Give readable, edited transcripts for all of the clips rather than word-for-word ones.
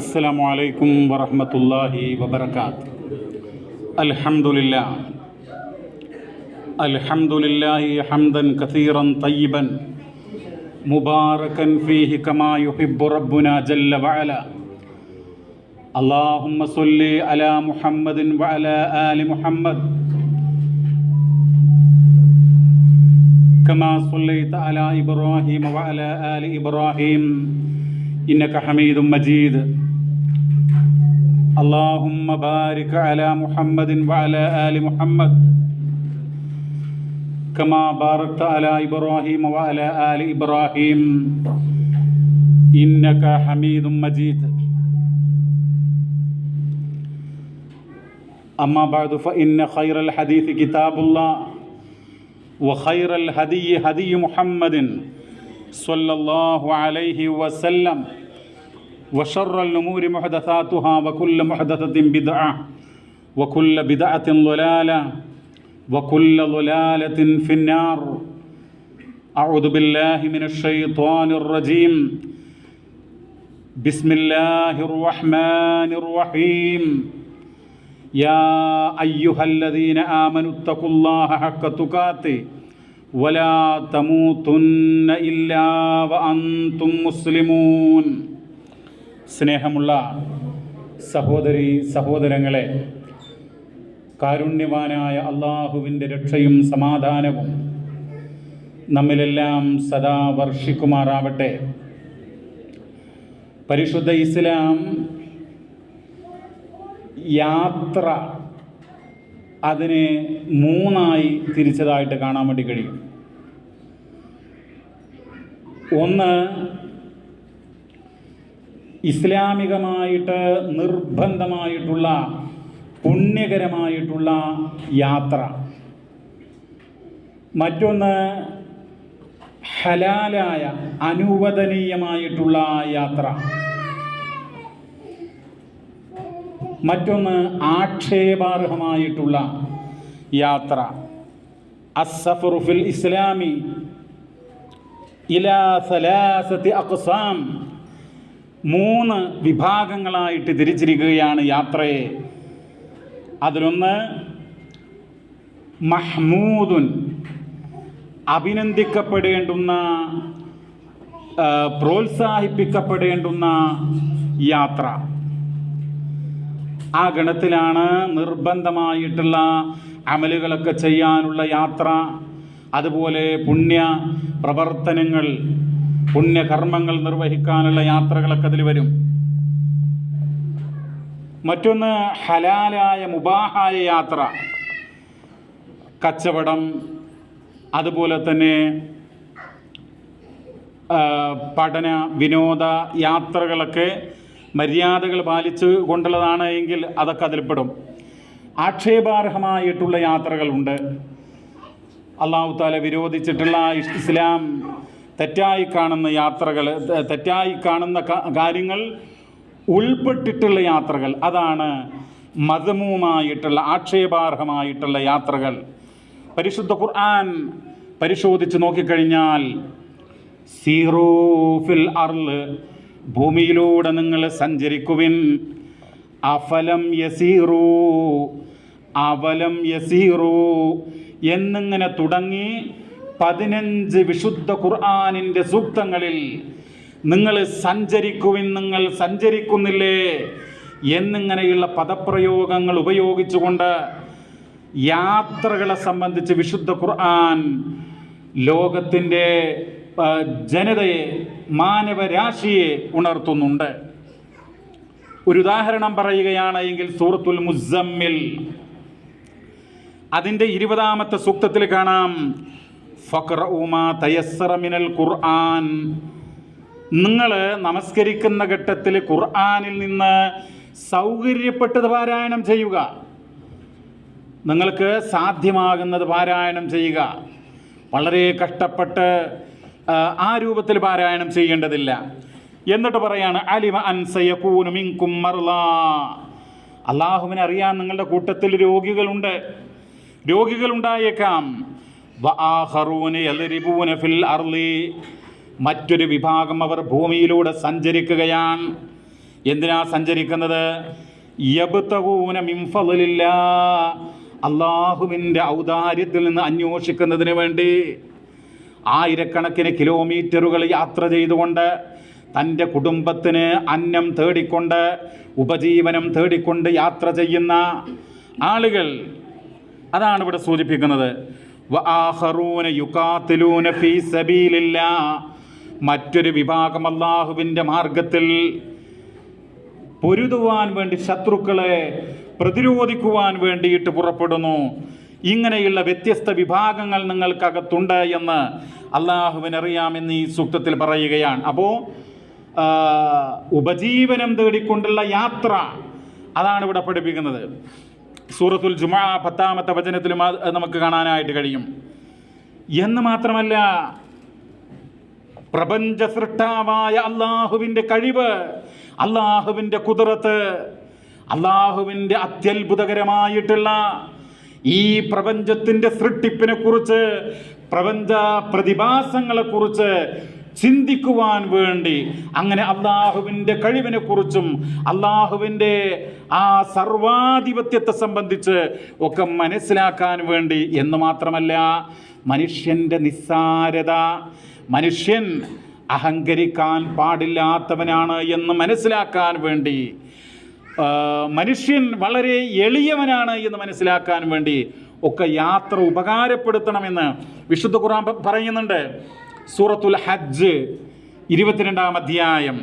السلام عليكم ورحمة الله وبركاته. الحمد لله حمدا كثيرا طيبا مباركا فيه كما يحب ربنا جل وعلا. اللهم صل على محمد وعلى آل محمد كما صليت على إبراهيم وعلى آل إبراهيم إنك حميد مجيد. اللهم بارك على محمد وعلى آل محمد كما باركت على إبراهيم وعلى آل إبراهيم إنك حميد مجيد. أما بعد فإن خير الحديث كتاب الله وخير الهدي هدي محمد صلى الله عليه وسلم وشر الأمور محدثاتها وكل محدثة بدعة وكل بدعة ضلالة وكل ضلالة في النار. أعوذ بالله من الشيطان الرجيم. بسم الله الرحمن الرحيم. يا أيها الذين آمنوا اتقوا الله حق تقاته ولا تموتن إلا وأنتم مسلمون. സ്നേഹമുള്ള സഹോദരി സഹോദരങ്ങളെ, കാരുണ്യവാനായ അള്ളാഹുവിൻ്റെ രക്ഷയും സമാധാനവും നമ്മിലെല്ലാം സദാ വർഷിക്കുമാറാവട്ടെ. പരിശുദ്ധ ഇസ്ലാം യാത്ര അതിനെ മൂന്നായി തിരിച്ചതായിട്ട് കാണാൻ വേണ്ടി കഴിയും. ഒന്ന്, ഇസ്ലാമികമായിട്ട് നിർബന്ധമായിട്ടുള്ള പുണ്യകരമായിട്ടുള്ള യാത്ര. മറ്റൊന്ന് ഹലാലായ അനുവദനീയമായിട്ടുള്ള യാത്ര. മറ്റൊന്ന് ആക്ഷേപാർഹമായിട്ടുള്ള യാത്ര. അസ്സഫറു ഫിൽ ഇസ്ലാമി ഇലാ സലാസതി അഖ്സാം. മൂന്ന് വിഭാഗങ്ങളായിട്ട് തിരിച്ചിരിക്കുകയാണ് യാത്രയെ. അതിലൊന്ന് മഹ്മൂദുൻ, അഭിനന്ദിക്കപ്പെടേണ്ടുന്ന പ്രോത്സാഹിപ്പിക്കപ്പെടേണ്ടുന്ന യാത്ര. ആ ഗണത്തിലാണ് നിർബന്ധമായിട്ടുള്ള അമലുകളൊക്കെ ചെയ്യാനുള്ള യാത്ര, അതുപോലെ പുണ്യ പ്രവർത്തനങ്ങൾ, പുണ്യകർമ്മങ്ങൾ നിർവഹിക്കാനുള്ള യാത്രകളൊക്കെ അതിൽ വരും. മറ്റൊന്ന് ഹലാലായ മുബാഹായ യാത്ര, കച്ചവടം, അതുപോലെ തന്നെ പഠന വിനോദ യാത്രകളൊക്കെ മര്യാദകൾ പാലിച്ചു കൊണ്ടുള്ളതാണ് എങ്കിൽ അതൊക്കെ അതിൽപ്പെടും. ആക്ഷേപാർഹമായിട്ടുള്ള യാത്രകളുണ്ട്. അല്ലാഹു തആല വിരോധിച്ചിട്ടുള്ള ഇസ്ലാം തെറ്റായി കാണുന്ന യാത്രകൾ, തെറ്റായി കാണുന്ന കാര്യങ്ങൾ ഉൾപ്പെട്ടിട്ടുള്ള യാത്രകൾ, അതാണ് മദ്മൂമായിട്ടുള്ള ആക്ഷേപാർഹമായിട്ടുള്ള യാത്രകൾ. പരിശുദ്ധ ഖുർആൻ പരിശോധിച്ച് നോക്കിക്കഴിഞ്ഞാൽ സീറൂ ഫിൽ അർള്, ഭൂമിയിലൂടെ നിങ്ങൾ സഞ്ചരിക്കുവിൻ. അഫലം യസീറൂ, അവലം യസീറൂ എന്നിങ്ങനെ തുടങ്ങി 15 വിശുദ്ധ ഖുർആനിൻ്റെ സൂക്തങ്ങളിൽ നിങ്ങൾ സഞ്ചരിക്കുവിൻ, നിങ്ങൾ സഞ്ചരിക്കുന്നില്ലേ എന്നിങ്ങനെയുള്ള പദപ്രയോഗങ്ങൾ ഉപയോഗിച്ചുകൊണ്ട് യാത്രകളെ സംബന്ധിച്ച് വിശുദ്ധ ഖുർആൻ ലോകത്തിൻ്റെ ജനതയെ, മാനവരാശിയെ ഉണർത്തുന്നുണ്ട്. ഒരു ഉദാഹരണം പറയുകയാണ് എങ്കിൽ സൂറത്തുൽ മുസമ്മിൽ അതിൻ്റെ 20-ാമത്തെ സൂക്തത്തിൽ കാണാം, ഫഖ്റഉ മാ തയസ്സറ മിനൽ ഖുർആൻ. നിങ്ങൾ നമസ്കരിക്കുന്ന ഘട്ടത്തിൽ ഖുർആനിൽ നിന്ന് സൗകര്യപ്പെട്ടത് പാരായണം ചെയ്യുക. നിങ്ങൾക്ക് സാധ്യമാകുന്നത് പാരായണം ചെയ്യുക. വളരെ കഷ്ടപ്പെട്ട് ആ രൂപത്തിൽ പാരായണം ചെയ്യേണ്ടതില്ല. എന്നിട്ട് പറയാണ് അലിമ അൻ സയകൂനു മിൻകും മർളാ. അല്ലാഹുവിനെ അറിയാൻ നിങ്ങളുടെ കൂട്ടത്തിൽ രോഗികളുണ്ടായേക്കാം. വആഖറൂന യദ്രിബൂന ഫിൽ അർളി. മറ്റൊരു വിഭാഗം അവർ ഭൂമിയിലൂടെ സഞ്ചരിക്കുകയാണ്. എന്തിനാ സഞ്ചരിക്കുന്നത്? യബ്തഗൂന മിൻ ഫളില്ലാ, അള്ളാഹുവിൻ്റെ ഔദാര്യത്തിൽ നിന്ന് അന്വേഷിക്കുന്നതിന് വേണ്ടി. ആയിരക്കണക്കിന് കിലോമീറ്ററുകൾ യാത്ര ചെയ്തുകൊണ്ട് തൻ്റെ കുടുംബത്തിന് അന്നം തേടിക്കൊണ്ട് ഉപജീവനം തേടിക്കൊണ്ട് യാത്ര ചെയ്യുന്ന ആളുകൾ, അതാണ് ഇവിടെ സൂചിപ്പിക്കുന്നത്. വആഖറൂന യുഖാതിലൂന ഫീ സബീലില്ലാ, മറ്റൊരു വിഭാഗം അള്ളാഹുവിൻ്റെ മാർഗത്തിൽ പൊരുതുവാൻ വേണ്ടി, ശത്രുക്കളെ പ്രതിരോധിക്കുവാൻ വേണ്ടിയിട്ട് പുറപ്പെടുന്നു. ഇങ്ങനെയുള്ള വ്യത്യസ്ത വിഭാഗങ്ങൾ നിങ്ങൾക്കകത്തുണ്ട് എന്ന് അള്ളാഹുവിനറിയാമെന്ന് ഈ സൂക്തത്തിൽ പറയുകയാണ്. അപ്പോൾ ഉപജീവനം തേടിക്കൊണ്ടുള്ള യാത്ര, അതാണ് ഇവിടെ പഠിപ്പിക്കുന്നത്. സൂറത്തുൽ ജുമുഅ 10-ാമത്തെ വചനത്തിലും നമുക്ക് കാണാനായിട്ട് കഴിയും. എന്ന് മാത്രമല്ല, പ്രപഞ്ച സൃഷ്ടാവായ അള്ളാഹുവിൻ്റെ കഴിവ്, അള്ളാഹുവിൻ്റെ ഖുദ്റത്ത്, അള്ളാഹുവിൻ്റെ അത്യത്ഭുതകരമായിട്ടുള്ള ഈ പ്രപഞ്ചത്തിൻ്റെ സൃഷ്ടിപ്പിനെ കുറിച്ച്, പ്രപഞ്ച പ്രതിഭാസങ്ങളെക്കുറിച്ച് ചിന്തിക്കുവാൻ വേണ്ടി, അങ്ങനെ അള്ളാഹുവിൻ്റെ കഴിവിനെ കുറിച്ചും അള്ളാഹുവിൻ്റെ ആ സർവാധിപത്യത്തെ സംബന്ധിച്ച് ഒക്കെ മനസ്സിലാക്കാൻ വേണ്ടി. എന്ന് മാത്രമല്ല, മനുഷ്യൻ്റെ നിസ്സാരത, മനുഷ്യൻ അഹങ്കരിക്കാൻ പാടില്ലാത്തവനാണ് എന്ന് മനസ്സിലാക്കാൻ വേണ്ടി, മനുഷ്യൻ വളരെ എളിയവനാണ് എന്ന് മനസ്സിലാക്കാൻ വേണ്ടി ഒക്കെ യാത്ര ഉപകാരപ്പെടുത്തണമെന്ന് വിശുദ്ധ ഖുർആൻ പറയുന്നുണ്ട്. സൂറത്തുൽ ഹജ്ജ് 22-ാം അധ്യായം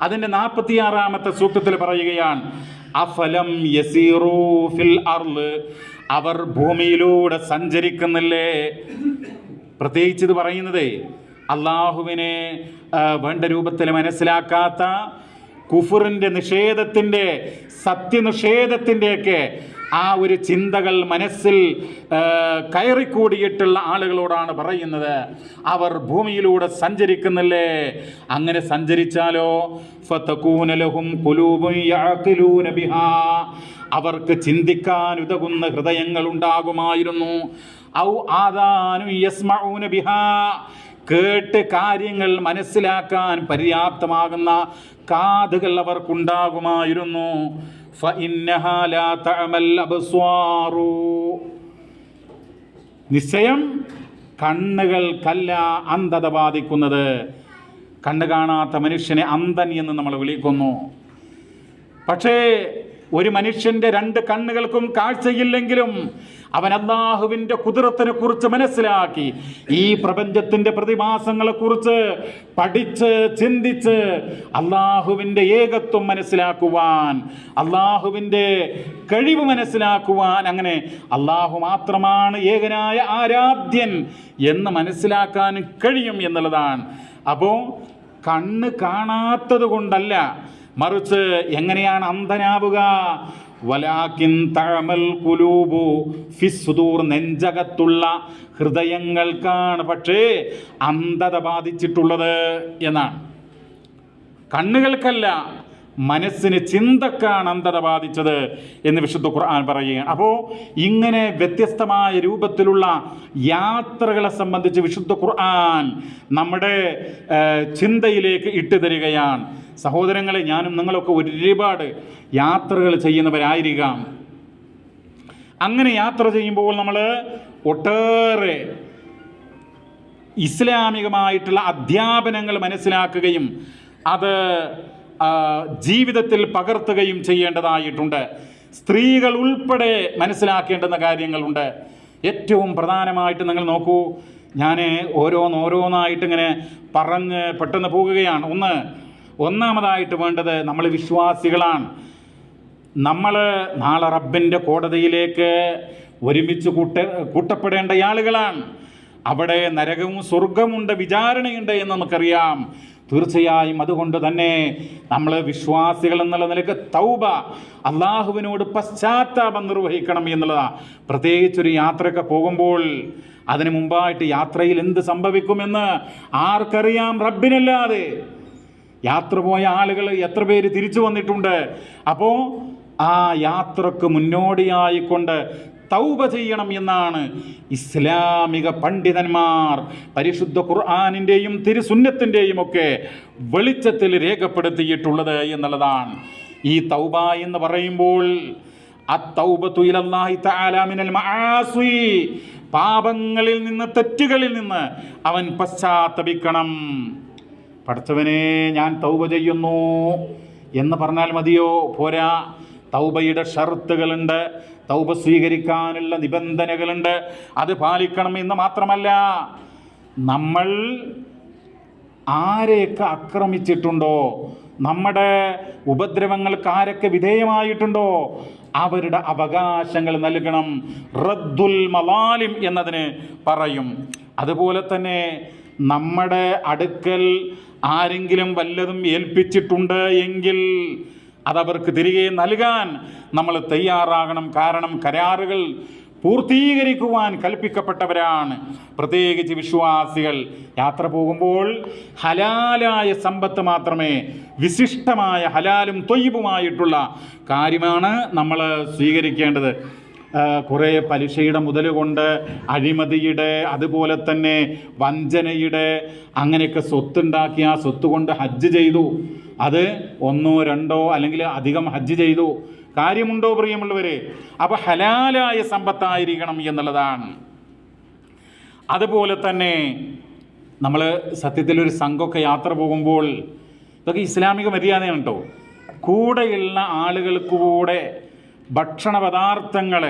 അതിൻ്റെ 46-ാമത്തെ സൂക്തത്തിൽ പറയുകയാണ്, അഫലം യസീറൂ ഫിൽ അർള്, അവർ ഭൂമിയിലൂടെ സഞ്ചരിക്കുന്നില്ലേ. പ്രത്യേകിച്ച് ഇത് പറയുന്നത് അള്ളാഹുവിനെ വേണ്ട രൂപത്തിൽ മനസ്സിലാക്കാത്ത, കുഫറിൻ്റെ നിഷേധത്തിൻ്റെ, സത്യനിഷേധത്തിൻ്റെയൊക്കെ ആ ഒരു ചിന്തകൾ മനസ്സിൽ കയറിക്കൂടിയിട്ടുള്ള ആളുകളോടാണ് പറയുന്നത്. അവർ ഭൂമിയിലൂടെ സഞ്ചരിക്കുന്നില്ലേ. അങ്ങനെ സഞ്ചരിച്ചാലോ ഫതകൂന ലഹും ഖുലൂബുൻ യഅഖിലൂന ബിഹാ, അവർക്ക് ചിന്തിക്കാൻ ഉതകുന്ന ഹൃദയങ്ങൾ ഉണ്ടാകുമായിരുന്നു. ഔ ആദാനു യസ്മഊന ബിഹാ, കേട്ട് കാര്യങ്ങൾ മനസ്സിലാക്കാൻ പര്യാപ്തമാകുന്ന കാതുകൾ അവർക്കുണ്ടാകുമായിരുന്നു. ഫഇന്നഹാ ലാ തഅമൽ അബ്സ്വാറു, നിശ്ചയം കണ്ണുകൾക്കല്ല അന്ധത ബാധിക്കുന്നത്. കണ്ണ് കാണാത്ത മനുഷ്യനെ അന്ധൻ എന്ന് നമ്മൾ വിളിക്കുന്നു. പക്ഷേ ഒരു മനുഷ്യൻ്റെ 2 കണ്ണുകൾക്കും കാഴ്ചയില്ലെങ്കിലും അവൻ അല്ലാഹുവിൻ്റെ ഖുദ്റത്തിനെ കുറിച്ച് മനസ്സിലാക്കി, ഈ പ്രപഞ്ചത്തിൻ്റെ പ്രതിഭാസങ്ങളെക്കുറിച്ച് പഠിച്ച് ചിന്തിച്ച് അല്ലാഹുവിൻ്റെ ഏകത്വം മനസ്സിലാക്കുവാൻ, അല്ലാഹുവിൻ്റെ കഴിവ് മനസ്സിലാക്കുവാൻ, അങ്ങനെ അല്ലാഹു മാത്രമാണ് ഏകനായ ആരാധ്യൻ എന്ന് മനസ്സിലാക്കാൻ കഴിയും എന്നുള്ളതാണ്. അപ്പോൾ കണ്ണ് കാണാത്തത് കൊണ്ടല്ല, മറിച്ച് എങ്ങനെയാണ് അന്ധനാവുക? വലാകിൻ തഅമൽ ഖുലൂബു ഫിസ്സുദൂർ, നെഞ്ചകത്തുള്ള ഹൃദയങ്ങൾക്കാണ് പക്ഷേ അന്ധത ബാധിച്ചിട്ടുള്ളത് എന്നാണ്. കണ്ണുകൾക്കല്ല, മനസ്സിന്, ചിന്തക്കാണ് അന്ധത ബാധിച്ചത് എന്ന് വിശുദ്ധ ഖുർആൻ പറയുകയാണ്. അപ്പോൾ ഇങ്ങനെ വ്യത്യസ്തമായ രൂപത്തിലുള്ള യാത്രകളെ സംബന്ധിച്ച് വിശുദ്ധ ഖുർആൻ നമ്മുടെ ചിന്തയിലേക്ക് ഇട്ടുതരികയാണ്. സഹോദരങ്ങളെ, ഞാനും നിങ്ങളൊക്കെ ഒരുപാട് യാത്രകൾ ചെയ്യുന്നവരായിരിക്കാം. അങ്ങനെ യാത്ര ചെയ്യുമ്പോൾ നമ്മൾ ഒട്ടേറെ ഇസ്ലാമികമായിട്ടുള്ള അധ്യാപനങ്ങൾ മനസ്സിലാക്കുകയും അത് ജീവിതത്തിൽ പകർത്തുകയും ചെയ്യേണ്ടതായിട്ടുണ്ട്. സ്ത്രീകൾ ഉൾപ്പെടെ മനസ്സിലാക്കേണ്ടുന്ന കാര്യങ്ങളുണ്ട്. ഏറ്റവും പ്രധാനമായിട്ട് നിങ്ങൾ നോക്കൂ, ഞാൻ ഓരോന്നായിട്ട് ഇങ്ങനെ പറഞ്ഞ് പെട്ടെന്ന് പോകുകയാണ്. ഒന്നാമതായിട്ട് വേണ്ടത്, നമ്മൾ വിശ്വാസികളാണ്. നമ്മൾ നാളെ റബ്ബിൻ്റെ കോടതിയിലേക്ക് ഒരുമിച്ച് കൂട്ടപ്പെടേണ്ട ആളുകളാണ്. അവിടെ നരകവും സ്വർഗമുണ്ട്, വിചാരണയുണ്ട് എന്ന് നമുക്കറിയാം. തീർച്ചയായും അതുകൊണ്ട് തന്നെ നമ്മൾ വിശ്വാസികൾ എന്നുള്ള നിലയ്ക്ക് തൗബ, അള്ളാഹുവിനോട് പശ്ചാത്താപം നിർവഹിക്കണം എന്നുള്ളതാണ്. പ്രത്യേകിച്ചൊരു യാത്രയൊക്കെ പോകുമ്പോൾ അതിനു മുമ്പായിട്ട് യാത്രയിൽ എന്ത് സംഭവിക്കുമെന്ന് ആർക്കറിയാം? റബ്ബിനല്ലാതെ. യാത്ര പോയ ആളുകൾ എത്ര പേര് തിരിച്ചു വന്നിട്ടുണ്ട്. അപ്പോൾ ആ യാത്രക്ക് മുന്നോടിയായിക്കൊണ്ട് തൗബ ചെയ്യണം എന്നാണ് ഇസ്ലാമിക പണ്ഡിതന്മാർ പരിശുദ്ധ ഖുർആനിൻ്റെയും തിരുസുന്നത്തിൻ്റെയും ഒക്കെ വെളിച്ചത്തിൽ രേഖപ്പെടുത്തിയിട്ടുള്ളത് എന്നുള്ളതാണ്. ഈ തൗബ എന്ന് പറയുമ്പോൾ അത്തൗബതു ഇലല്ലാഹി തആല മിനൽ മആസി, പാപങ്ങളിൽ നിന്ന്, തെറ്റുകളിൽ നിന്ന് അവൻ പശ്ചാത്തപിക്കണം. പടച്ചവനെ ഞാൻ തൗബ ചെയ്യുന്നു എന്ന് പറഞ്ഞാൽ മതിയോ? പോരാ. തൗബയുടെ ഷർത്തുകളുണ്ട്, തൗബ സ്വീകരിക്കാനുള്ള നിബന്ധനകളുണ്ട്, അത് പാലിക്കണം എന്ന് മാത്രമല്ല, നമ്മൾ ആരെയൊക്കെ ആക്രമിച്ചിട്ടുണ്ടോ, നമ്മുടെ ഉപദ്രവങ്ങൾക്ക് ആരൊക്കെ വിധേയമായിട്ടുണ്ടോ അവരുടെ അവകാശങ്ങൾ നൽകണം. റദ്ദുൽ മലാലിം എന്നതിന് പറയും. അതുപോലെ തന്നെ നമ്മുടെ അടുക്കൽ ആരെങ്കിലും വല്ലതും ഏൽപ്പിച്ചിട്ടുണ്ട് എങ്കിൽ അതവർക്ക് തിരികെ നൽകാൻ നമ്മൾ തയ്യാറാകണം. കാരണം കരാറുകൾ പൂർത്തീകരിക്കുവാൻ കൽപ്പിക്കപ്പെട്ടവരാണ്, പ്രത്യേകിച്ച് വിശ്വാസികൾ. യാത്ര പോകുമ്പോൾ ഹലാലായ സമ്പത്ത് മാത്രമേ, വിശിഷ്ടമായ ഹലാലും തൊയ്യബുമായിട്ടുള്ള കാര്യമാണ് നമ്മൾ സ്വീകരിക്കേണ്ടത്. കുറേ പലിശയുടെ മുതൽ കൊണ്ട്, അഴിമതിയുടെ, അതുപോലെ തന്നെ വഞ്ചനയുടെ, അങ്ങനെയൊക്കെ സ്വത്തുണ്ടാക്കി ആ സ്വത്ത് കൊണ്ട് ഹജ്ജ് ചെയ്തു, അത് 1 2 അല്ലെങ്കിൽ അധികം ഹജ്ജ് ചെയ്തു, കാര്യമുണ്ടോ പ്രിയമുള്ളവരെ? അപ്പോൾ ഹലാലായ സമ്പത്തായിരിക്കണം എന്നുള്ളതാണ്. അതുപോലെ തന്നെ നമ്മൾ സത്യത്തിലൊരു സംഘമൊക്കെ യാത്ര പോകുമ്പോൾ, ഇതൊക്കെ ഇസ്ലാമിക മര്യാദയാണ് കേട്ടോ, കൂടെയുള്ള ആളുകൾക്ക് കൂടെ ഭക്ഷണ പദാർത്ഥങ്ങൾ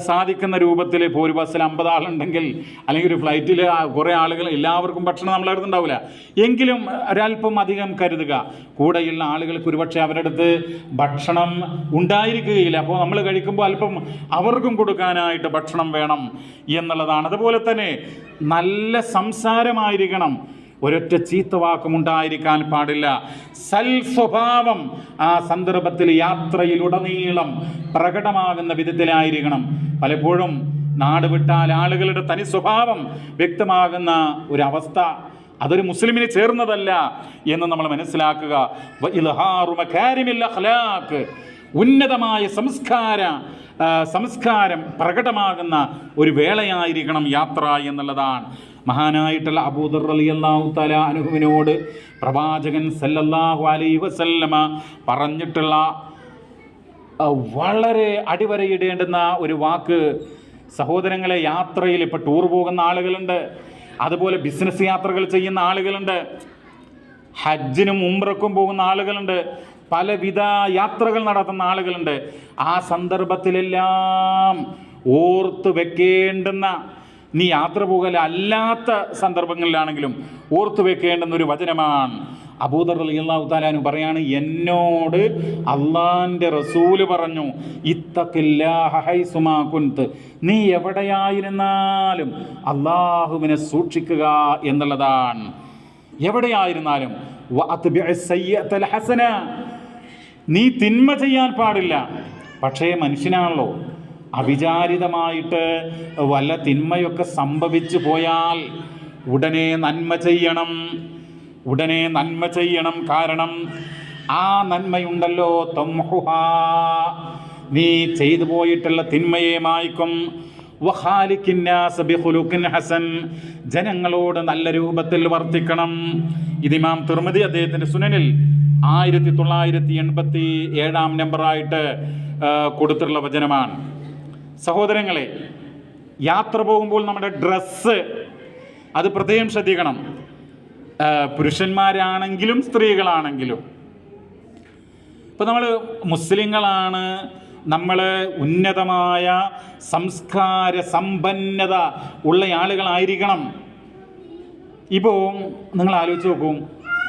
സാധിക്കുന്ന രൂപത്തിൽ. ഇപ്പോൾ ഒരു ബസ്സിൽ 50 ആളുണ്ടെങ്കിൽ, അല്ലെങ്കിൽ ഒരു ഫ്ലൈറ്റിൽ കുറേ ആളുകൾ, എല്ലാവർക്കും ഭക്ഷണം നമ്മളടുത്ത് ഉണ്ടാവില്ല, എങ്കിലും ഒരല്പം അധികം കരുതുക. കൂടെയുള്ള ആളുകൾക്ക് ഒരുപക്ഷെ അവരുടെ അടുത്ത് ഭക്ഷണം ഉണ്ടായിരിക്കുകയില്ല, അപ്പോൾ നമ്മൾ കഴിക്കുമ്പോൾ അല്പം അവർക്കും കൊടുക്കാനായിട്ട് ഭക്ഷണം വേണം എന്നുള്ളതാണ്. അതുപോലെ തന്നെ നല്ല സംസാരമായിരിക്കണം, ഒരൊറ്റ ചീത്ത വാക്കും ഉണ്ടായിരിക്കാൻ പാടില്ല. സൽ സ്വഭാവം ആ സന്ദർഭത്തിൽ യാത്രയിലുടനീളം പ്രകടമാകുന്ന വിധത്തിലായിരിക്കണം. പലപ്പോഴും നാട് വിട്ടാൽ ആളുകളുടെ തനി സ്വഭാവം വ്യക്തമാകുന്ന ഒരവസ്ഥ, അതൊരു മുസ്ലിമിന് ചേർന്നതല്ല എന്ന് നമ്മൾ മനസ്സിലാക്കുക. ഉന്നതമായ സംസ്കാരം പ്രകടമാകുന്ന ഒരു വേളയായിരിക്കണം യാത്ര എന്നുള്ളതാണ്. മഹാനായിട്ടുള്ള അബൂദർ റളിയല്ലാഹു തആല അൻഹുവിനോട് പ്രവാചകൻ സല്ലല്ലാഹു അലൈഹി വസല്ലമ പറഞ്ഞിട്ടുള്ള വളരെ അടിവരയിടേണ്ടുന്ന ഒരു വാക്ക്, സഹോദരങ്ങളെ, യാത്രയിൽ ഇപ്പോൾ ടൂർ പോകുന്ന ആളുകളുണ്ട്, അതുപോലെ ബിസിനസ് യാത്രകൾ ചെയ്യുന്ന ആളുകളുണ്ട്, ഹജ്ജിനും ഉംറക്കും പോകുന്ന ആളുകളുണ്ട്, പലവിധ യാത്രകൾ നടത്തുന്ന ആളുകളുണ്ട്. ആ സന്ദർഭത്തിലെല്ലാം ഓർത്ത് വെക്കേണ്ടുന്ന, നീ യാത്ര പോകല അല്ലാത്ത സന്ദർഭങ്ങളിലാണെങ്കിലും ഓർത്തു വെക്കേണ്ടുന്ന ഒരു വചനമാണ്. അബൂദർ റളിയല്ലാഹു തആല അൻഹു പറയാണ്, എന്നോട് അള്ളാന്റെ റസൂല് പറഞ്ഞു, ഇത്തഖില്ലാഹ ഹൈസുമാ കുൻത്, നീ എവിടെയായിരുന്നാലും അള്ളാഹുവിനെ സൂക്ഷിക്കുക എന്നുള്ളതാണ്. എവിടെയായിരുന്നാലും നീ തിന്മ ചെയ്യാൻ പാടില്ല. പക്ഷേ മനുഷ്യനാണല്ലോ, അവിചാരിതമായിട്ട് വല്ല തിന്മയൊക്കെ സംഭവിച്ചു പോയാൽ ഉടനെ നന്മ ചെയ്യണം. കാരണം ആ നന്മയുണ്ടല്ലോ, തംഹുഹാ, നീ ചെയ്തു പോയിട്ടുള്ള തിന്മയെ മായ്ക്കും. വഖാലിഖിന്നാസ ബിഖുലുഖിൻ ഹസൻ, ജനങ്ങളോട് നല്ല രൂപത്തിൽ വർത്തിക്കണം. ഇത് ഇമാം തിർമിദി അദ്ദേഹത്തിൻ്റെ സുനനിൽ 1987 നമ്പറായിട്ട് കൊടുത്തിട്ടുള്ള വചനമാണ്. സഹോദരങ്ങളെ, യാത്ര പോകുമ്പോൾ നമ്മുടെ ഡ്രസ്സ് അത് പ്രത്യേകം ശ്രദ്ധിക്കണം, പുരുഷന്മാരാണെങ്കിലും സ്ത്രീകളാണെങ്കിലും. ഇപ്പോൾ നമ്മൾ മുസ്ലിങ്ങളാണ്, നമ്മൾ ഉന്നതമായ സംസ്കാര സമ്പന്നത ഉള്ള ആളുകളായിരിക്കണം. ഇപ്പോൾ നിങ്ങൾ ആലോചിച്ച് നോക്കൂ,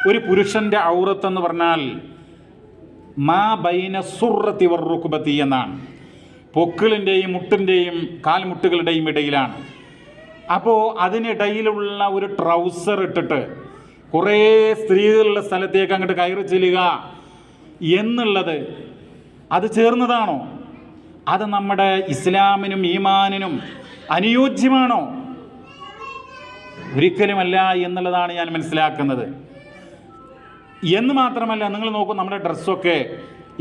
ഒരു പുരുഷൻ്റെ ഔറത്ത് എന്ന് പറഞ്ഞാൽ മാ ബൈന സുർറത്തി വറുക്ബത്തി എന്നാണ്, പൊക്കിളിൻ്റെയും മുട്ടിൻ്റെയും കാൽമുട്ടുകളുടെയും ഇടയിലാണ്. അപ്പോൾ അതിനിടയിലുള്ള ഒരു ട്രൗസർ ഇട്ടിട്ട് കുറേ സ്ത്രീകളുള്ള സ്ഥലത്തേക്ക് അങ്ങോട്ട് കയറി ചെല്ലുക എന്നുള്ളത് അത് ചേർന്നതാണോ? അത് നമ്മുടെ ഇസ്ലാമിനും ഈമാനിനും അനുയോജ്യമാണോ? ഒരിക്കലുമല്ല എന്നുള്ളതാണ് ഞാൻ മനസ്സിലാക്കുന്നത്. എന്ന് മാത്രമല്ല, നിങ്ങൾ നോക്കൂ, നമ്മുടെ ഡ്രസ്സൊക്കെ,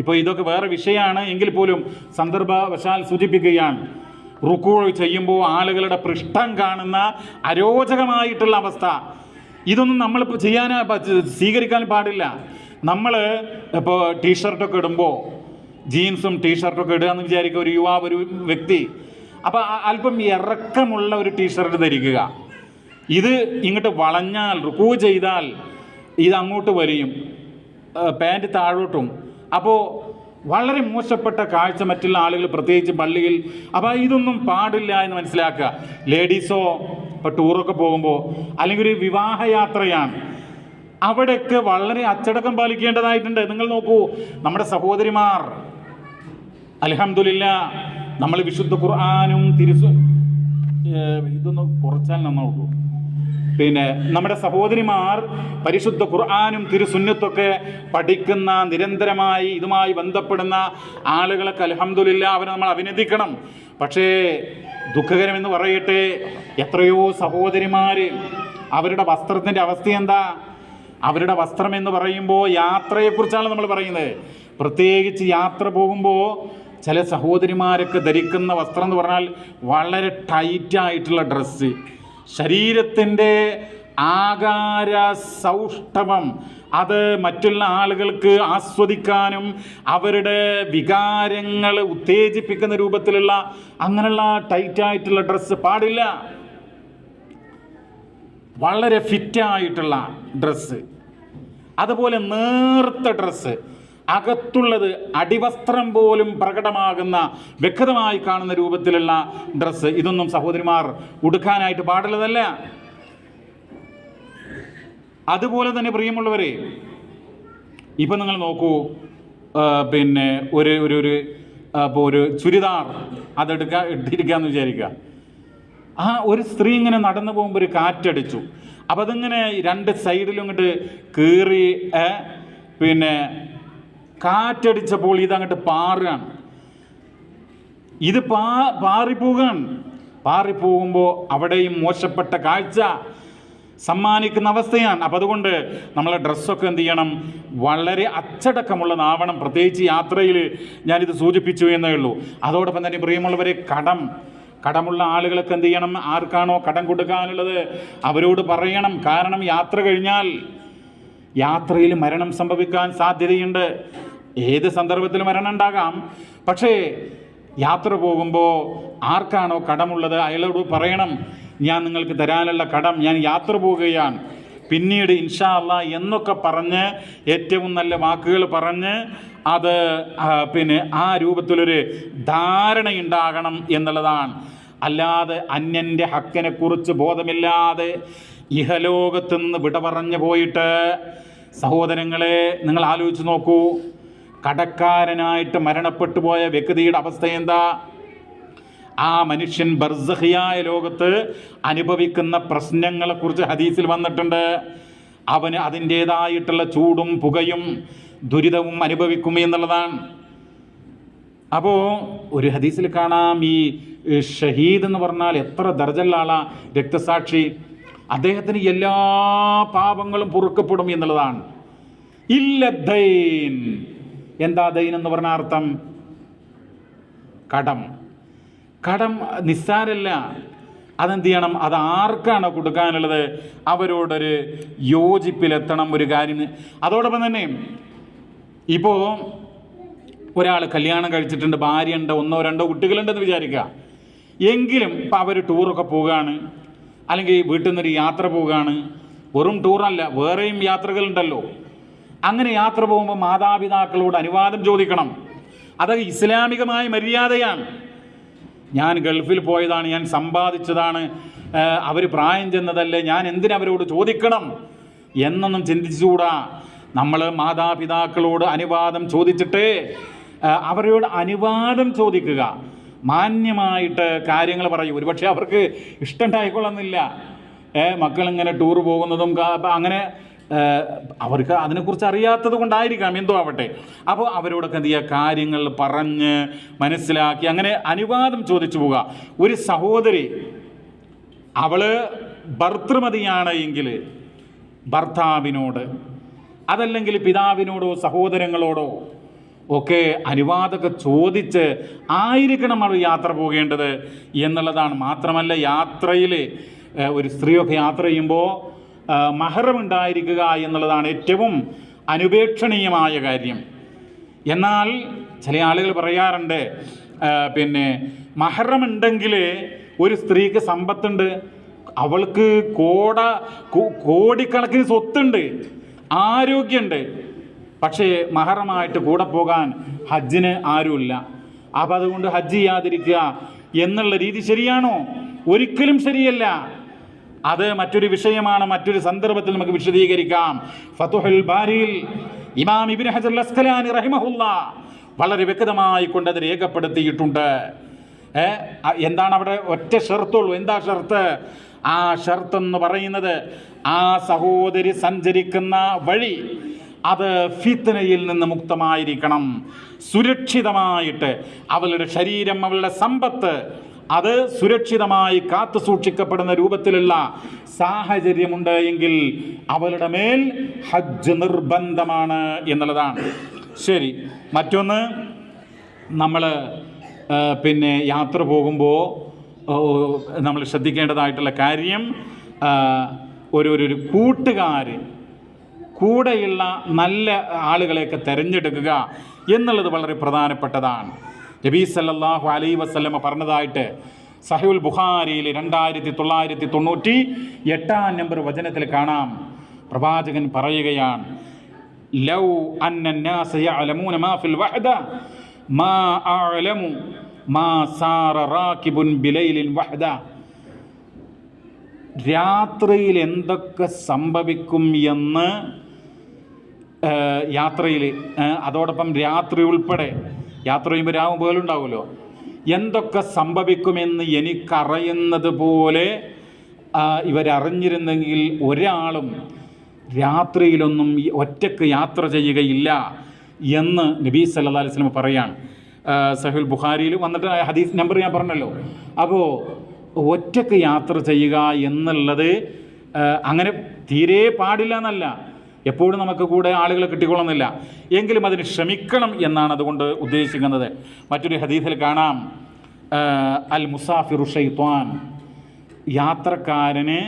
ഇപ്പോൾ ഇതൊക്കെ വേറെ വിഷയമാണ് എങ്കിൽ പോലും സന്ദർഭവശാൽ സൂചിപ്പിക്കുകയാണ്. റുക്കൂ ചെയ്യുമ്പോൾ ആളുകളുടെ പൃഷ്ഠം കാണുന്ന അരോചകമായിട്ടുള്ള അവസ്ഥ, ഇതൊന്നും നമ്മളിപ്പോൾ സ്വീകരിക്കാൻ പാടില്ല. നമ്മൾ ഇപ്പോൾ ടീഷർട്ടൊക്കെ ഇടുമ്പോൾ, ജീൻസും ടീഷർട്ടൊക്കെ ഇടുക എന്ന് വിചാരിക്കുക ഒരു യുവാവ്, ഒരു വ്യക്തി. അപ്പോൾ അല്പം ഇറക്കമുള്ള ഒരു ടീഷർട്ട് ധരിക്കുക. ഇത് ഇങ്ങോട്ട് വളഞ്ഞാൽ, റുക്കൂ ചെയ്താൽ ഇത് അങ്ങോട്ട് വലിയും, പാൻറ്റ് താഴോട്ടും. അപ്പോൾ വളരെ മോശപ്പെട്ട കാഴ്ച മറ്റുള്ള ആളുകൾ, പ്രത്യേകിച്ച് പള്ളിയിൽ. അപ്പോൾ ഇതൊന്നും പാടില്ല എന്ന് മനസ്സിലാക്കുക. ലേഡീസോ ഇപ്പോൾ ടൂറൊക്കെ പോകുമ്പോൾ, അല്ലെങ്കിൽ ഒരു വിവാഹയാത്രയാണ്, അവിടെയൊക്കെ വളരെ അച്ചടക്കം പാലിക്കേണ്ടതായിട്ടുണ്ട്. നിങ്ങൾ നോക്കൂ, നമ്മുടെ സഹോദരിമാർ അൽഹംദുലില്ലാ, നമ്മൾ വിശുദ്ധ ഖുർആനും ഇതൊന്ന് കുറച്ചാൽ നന്നാവൂ. പിന്നെ നമ്മുടെ സഹോദരിമാർ പരിശുദ്ധ ഖുർആനും തിരുസുന്നത്തൊക്കെ പഠിക്കുന്ന, നിരന്തരമായി ഇതുമായി ബന്ധപ്പെടുന്ന ആളുകളൊക്കെ അൽഹംദുലില്ലാ, അവരെ നമ്മൾ അഭിനന്ദിക്കണം. പക്ഷേ ദുഃഖകരമെന്ന് പറയട്ടെ, എത്രയോ സഹോദരിമാർ, അവരുടെ വസ്ത്രത്തിൻ്റെ അവസ്ഥ എന്താ? അവരുടെ വസ്ത്രം എന്ന് പറയുമ്പോൾ യാത്രയെക്കുറിച്ചാണ് നമ്മൾ പറയുന്നത്. പ്രത്യേകിച്ച് യാത്ര പോകുമ്പോൾ ചില സഹോദരിമാരൊക്കെ ധരിക്കുന്ന വസ്ത്രം എന്ന് പറഞ്ഞാൽ വളരെ ടൈറ്റായിട്ടുള്ള ഡ്രസ്സ്, ശരീരത്തിൻ്റെ ആകാര സൗഷ്ഠവം അത് മറ്റുള്ള ആളുകൾക്ക് ആസ്വദിക്കാനും അവരുടെ വികാരങ്ങൾ ഉത്തേജിപ്പിക്കുന്ന രൂപത്തിലുള്ള അങ്ങനെയുള്ള ടൈറ്റായിട്ടുള്ള ഡ്രസ്സ് പാടില്ല. വളരെ ഫിറ്റായിട്ടുള്ള ഡ്രസ്സ്, അതുപോലെ നേർത്ത ഡ്രസ്സ്, അകത്തുള്ളത് അടിവസ്ത്രം പോലും പ്രകടമാകുന്ന, വ്യക്തമായി കാണുന്ന രൂപത്തിലുള്ള ഡ്രസ്സ്, ഇതൊന്നും സഹോദരിമാർ ഉടുക്കാനായിട്ട് പാടുള്ളതല്ല. അതുപോലെ തന്നെ പ്രിയമുള്ളവരെ, ഇപ്പം നിങ്ങൾ നോക്കൂ, പിന്നെ ഒരു ചുരിദാർ ഇട്ടിരിക്കാന്ന് വിചാരിക്കുക. ഒരു സ്ത്രീ ഇങ്ങനെ നടന്നു പോകുമ്പോൾ ഒരു കാറ്റടിച്ചു, അപ്പം അതിങ്ങനെ രണ്ട് സൈഡിലും ഇങ്ങോട്ട് കീറി, പിന്നെ കാറ്റടിച്ചപ്പോൾ ഇതങ്ങോട്ട് പാറുകയാണ്. ഇത് പാറിപ്പോകുമ്പോൾ അവിടെയും മോശപ്പെട്ട കാഴ്ച സമ്മാനിക്കുന്ന അവസ്ഥയാണ്. അപ്പം അതുകൊണ്ട് നമ്മളെ ഡ്രസ്സൊക്കെ എന്ത് ചെയ്യണം? വളരെ അച്ചടക്കമുള്ളതാവണം. പ്രത്യേകിച്ച് യാത്രയിൽ ഞാനിത് സൂചിപ്പിച്ചു എന്നേ ഉള്ളൂ. അതോടൊപ്പം തന്നെ പ്രിയമുള്ളവരെ, കടമുള്ള ആളുകളൊക്കെ എന്ത് ചെയ്യണം? ആർക്കാണോ കടം കൊടുക്കാനുള്ളത് അവരോട് പറയണം. കാരണം യാത്ര കഴിഞ്ഞാൽ യാത്രയിൽ മരണം സംഭവിക്കാൻ സാധ്യതയുണ്ട്. ഏത് സന്ദർഭത്തിൽ മരണം ഉണ്ടാകാം. പക്ഷേ യാത്ര പോകുമ്പോൾ ആർക്കാണോ കടമുള്ളത് അയാളോട് പറയണം, ഞാൻ നിങ്ങൾക്ക് തരാനുള്ള കടം ഞാൻ യാത്ര പോവുകയാണ്, പിന്നീട് ഇൻഷാ അല്ലാഹ് എന്നൊക്കെ പറഞ്ഞ്, ഏറ്റവും നല്ല വാക്കുകൾ പറഞ്ഞ് അത് പിന്നെ ആ രൂപത്തിലൊരു ധാരണയുണ്ടാകണം എന്നുള്ളതാണ്. അല്ലാതെ അന്യൻ്റെ ഹക്കിനെ കുറിച്ച് ബോധമില്ലാതെ ഇഹലോകത്ത് നിന്ന് വിട പറഞ്ഞു പോയിട്ട്, സഹോദരങ്ങളെ നിങ്ങൾ ആലോചിച്ച് നോക്കൂ, കടക്കാരനായിട്ട് മരണപ്പെട്ടു പോയ വ്യക്തിയുടെ അവസ്ഥ എന്താ? ആ മനുഷ്യൻ ബർസഖിയായ ലോകത്ത് അനുഭവിക്കുന്ന പ്രശ്നങ്ങളെക്കുറിച്ച് ഹദീസിൽ വന്നിട്ടുണ്ട്. അവന് അതിൻ്റേതായിട്ടുള്ള ചൂടും പുകയും ദുരിതവും അനുഭവിക്കും എന്നുള്ളതാണ്. അപ്പോൾ ഒരു ഹദീസിൽ കാണാം, ഈ ഷഹീദ് എന്ന് പറഞ്ഞാൽ എത്ര ദർജയുള്ള ആളാ, രക്തസാക്ഷി, അദ്ദേഹത്തിന് എല്ലാ പാപങ്ങളും പൊറുക്കപ്പെടും എന്നുള്ളതാണ്. ഇല്ല ദൈൻ. എന്താ ദൈൻ എന്ന് പറഞ്ഞ അർത്ഥം? കടം നിസ്സാരല്ല. അതെന്ത് ചെയ്യണം? അത് ആർക്കാണ് കൊടുക്കാനുള്ളത് അവരോടൊരു യോജിപ്പിലെത്തണം ഒരു കാര്യം. അതോടൊപ്പം തന്നെ ഇപ്പോൾ ഒരാൾ കല്യാണം കഴിച്ചിട്ടുണ്ട്, ഭാര്യയുണ്ട്, 1-2 കുട്ടികളുണ്ടെന്ന് വിചാരിക്കുക. എങ്കിലും ഇപ്പം അവർ ടൂറൊക്കെ പോവുകയാണ്, അല്ലെങ്കിൽ വീട്ടിൽ നിന്നൊരു യാത്ര പോവുകയാണ്. വെറും ടൂറല്ല, വേറെയും യാത്രകളുണ്ടല്ലോ. അങ്ങനെ യാത്ര പോകുമ്പോൾ മാതാപിതാക്കളോട് അനുവാദം ചോദിക്കണം. അത് ഇസ്ലാമികമായ മര്യാദയാണ്. ഞാൻ ഗൾഫിൽ പോയതാണ്, ഞാൻ സമ്പാദിച്ചതാണ്, അവർ പ്രായം ചെന്നതല്ലേ, ഞാൻ എന്തിനവരോട് ചോദിക്കണം എന്നൊന്നും ചിന്തിച്ചുകൂടാ. നമ്മൾ മാതാപിതാക്കളോട് അനുവാദം ചോദിച്ചിട്ട് അവരോട് അനുവാദം ചോദിക്കുക, മാന്യമായിട്ട് കാര്യങ്ങൾ പറയും. ഒരുപക്ഷെ അവർക്ക് ഇഷ്ടമുണ്ടായിക്കൊള്ളുന്നില്ല മക്കളിങ്ങനെ ടൂർ പോകുന്നതും, അങ്ങനെ അവർക്ക് അതിനെക്കുറിച്ച് അറിയാത്തത് കൊണ്ടായിരിക്കാം, എന്തോ ആവട്ടെ. അപ്പോൾ അവരോടൊക്കെ എന്ത് ചെയ്യുക? കാര്യങ്ങൾ പറഞ്ഞ് മനസ്സിലാക്കി അങ്ങനെ അനുവാദം ചോദിച്ചു പോവുക. ഒരു സഹോദരി അവള് ഭർതൃമതിയാണ് എങ്കിൽ ഭർത്താവിനോട്, അതല്ലെങ്കിൽ പിതാവിനോടോ സഹോദരങ്ങളോടോ ഒക്കെ അനുവാദമൊക്കെ ചോദിച്ച് ആയിരിക്കണം അവർ യാത്ര പോകേണ്ടത് എന്നുള്ളതാണ്. മാത്രമല്ല, യാത്രയിൽ ഒരു സ്ത്രീയൊക്കെ യാത്ര ചെയ്യുമ്പോൾ മഹറം ഉണ്ടായിരിക്കുക എന്നുള്ളതാണ് ഏറ്റവും അനുപേക്ഷണീയമായ കാര്യം. എന്നാൽ ചില ആളുകൾ പറയാറുണ്ട്, മഹറം ഉണ്ടെങ്കിൽ ഒരു സ്ത്രീക്ക് സമ്പത്തുണ്ട്, അവൾക്ക് കോടിക്കണക്കിന് സ്വത്തുണ്ട്, ആരോഗ്യമുണ്ട്, പക്ഷേ മഹറമായിട്ട് കൂടെ പോകാൻ ഹജ്ജിന് ആരുമില്ല. അപ്പം അതുകൊണ്ട് ഹജ്ജ് ചെയ്യാതിരിക്കുക എന്നുള്ള രീതി ശരിയാണോ? ഒരിക്കലും ശരിയല്ല. അത് മറ്റൊരു വിഷയമാണ്, മറ്റൊരു സന്ദർഭത്തിൽ നമുക്ക് വിശദീകരിക്കാം. ഫതുഹുൽ ബാരിയിൽ ഇമാം ഇബ്നു ഹജർ അൽ അസ്ഖലാനി റഹിമഹുല്ലാഹ് വളരെ വ്യക്തമായി കൊണ്ടത് രേഖപ്പെടുത്തിയിട്ടുണ്ട്. എന്താണ് അവിടെ ഒറ്റ ഷർത്തുള്ളൂ. എന്താ ഷർത്ത്? ആ ഷർത്ത് എന്ന് പറയുന്നത് ആ സഹോദരി സഞ്ചരിക്കുന്ന വഴി അത് ഫിത്നയിൽ നിന്ന് മുക്തമായിരിക്കണം. സുരക്ഷിതമായിട്ട് അവളുടെ ശരീരം, അവളുടെ സമ്പത്ത് അത് സുരക്ഷിതമായി കാത്തു സൂക്ഷിക്കപ്പെടുന്ന രൂപത്തിലുള്ള സാഹചര്യമുണ്ട് എങ്കിൽ അവളുടെ മേൽ ഹജ്ജ് നിർബന്ധമാണ് എന്നുള്ളതാണ്. ശരി, മറ്റൊന്ന്, നമ്മൾ യാത്ര പോകുമ്പോൾ നമ്മൾ ശ്രദ്ധിക്കേണ്ടതായിട്ടുള്ള കാര്യം, ഒരു കൂട്ടുകാർ, കൂടെയുള്ള നല്ല ആളുകളെയൊക്കെ തിരഞ്ഞെടുക്കുക എന്നുള്ളത് വളരെ പ്രധാനപ്പെട്ടതാണ്. നബി സല്ലല്ലാഹു അലൈഹി വസല്ലമ പറഞ്ഞതായിട്ട് സഹീഹുൽ ബുഖാരിയിൽ 2998 നമ്പർ വചനത്തിൽ കാണാം. പ്രവാചകൻ പറയുകയാണ്, ലൗ അന്നന്നാസ യഅലമൂന മാ ഫിൽ വഹദ മാ അഅലമു മാ സാറ റാകിബുൻ ബിലൈലിൻ വഹദ. രാത്രിയിൽ എന്തൊക്കെ സംഭവിക്കും എന്ന് യാത്രയിൽ, അതോടൊപ്പം രാത്രി ഉൾപ്പെടെ, യാത്ര ചെയ്യുമ്പോൾ രാവും പോലും ഉണ്ടാവുമല്ലോ, എന്തൊക്കെ സംഭവിക്കുമെന്ന് എനിക്കറിയുന്നത് പോലെ ഇവരറിഞ്ഞിരുന്നെങ്കിൽ ഒരാളും രാത്രിയിലൊന്നും ഒറ്റയ്ക്ക് യാത്ര ചെയ്യുകയില്ല എന്ന് നബി സല്ലല്ലാഹു അലൈഹി വസല്ലം പറയാണ്. സഹീഹുൽ ബുഖാരിയിൽ വന്നിട്ട് ഹദീസ് നമ്പർ ഞാൻ പറഞ്ഞല്ലോ. അപ്പോൾ ഒറ്റയ്ക്ക് യാത്ര ചെയ്യുക എന്നുള്ളത് അങ്ങനെ തീരെ പാടില്ല എന്നല്ല, എപ്പോഴും നമുക്ക് കൂടെ ആളുകളെ കിട്ടിക്കൊള്ളുന്നില്ല, എങ്കിലും അതിന് ശ്രമിക്കണം എന്നാണ് അതുകൊണ്ട് ഉദ്ദേശിക്കുന്നത്. മറ്റൊരു ഹദീസിൽ കാണാം, അൽ മുസാഫിറു ഷൈത്വാൻ, യാത്രക്കാരന്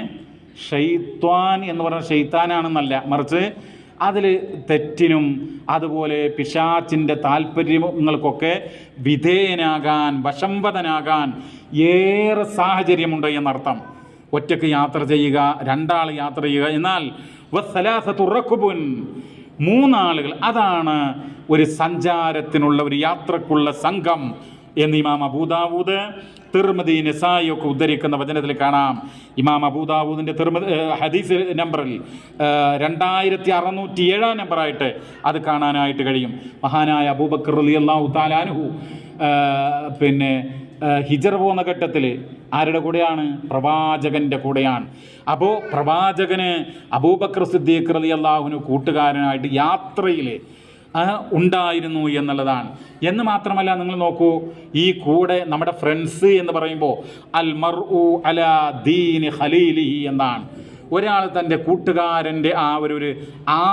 ഷൈത്വാൻ എന്ന് പറഞ്ഞാൽ ഷെയ്ത്താനാണെന്നല്ല, മറിച്ച് അതിൽ തെറ്റിനും അതുപോലെ പിശാച്ചിൻ്റെ താല്പര്യങ്ങൾക്കൊക്കെ വിധേയനാകാൻ, വശംവദനാകാൻ ഏറെ സാഹചര്യമുണ്ട് എന്നർത്ഥം. ഒറ്റയ്ക്ക് യാത്ര ചെയ്യുക, രണ്ടാൾ യാത്ര ചെയ്യുക, എന്നാൽ വസ്സലാസത്തു റക്ബുൻ, മൂന്നാളുകൾ, അതാണ് ഒരു സഞ്ചാരത്തിനുള്ള, ഒരു യാത്രക്കുള്ള സംഘം എന്ന് ഇമാം അബൂദാവൂദ്, തിർമിദി, നസായി ഒക്കെ ഉദ്ധരിക്കുന്ന വചനത്തിൽ കാണാം. ഇമാം അബൂദാവൂദിൻ്റെ ഹദീസ് നമ്പറിൽ 2607 നമ്പറായിട്ട് അത് കാണാനായിട്ട് കഴിയും. മഹാനായ അബൂബക്കർ റളിയല്ലാഹു തആല അൻഹു ഹിജറ പോകുന്ന ഘട്ടത്തിൽ ആരുടെ കൂടെയാണ്? പ്രവാചകൻ്റെ കൂടെയാണ്. അപ്പോൾ പ്രവാചകന് അബൂബക്കർ സിദ്ദീഖ് റളിയല്ലാഹു അൻഹു കൂട്ടുകാരനായിട്ട് യാത്രയിൽ ഉണ്ടായിരുന്നു എന്നുള്ളതാണ്. എന്ന് മാത്രമല്ല, നിങ്ങൾ നോക്കൂ, ഈ കൂടെ നമ്മുടെ ഫ്രണ്ട്സ് എന്ന് പറയുമ്പോൾ അൽ മർഉ അലാ ദീനി ഖലീലിഹി എന്നാണ്. ഒരാൾ തൻ്റെ കൂട്ടുകാരൻ്റെ ആ ഒരു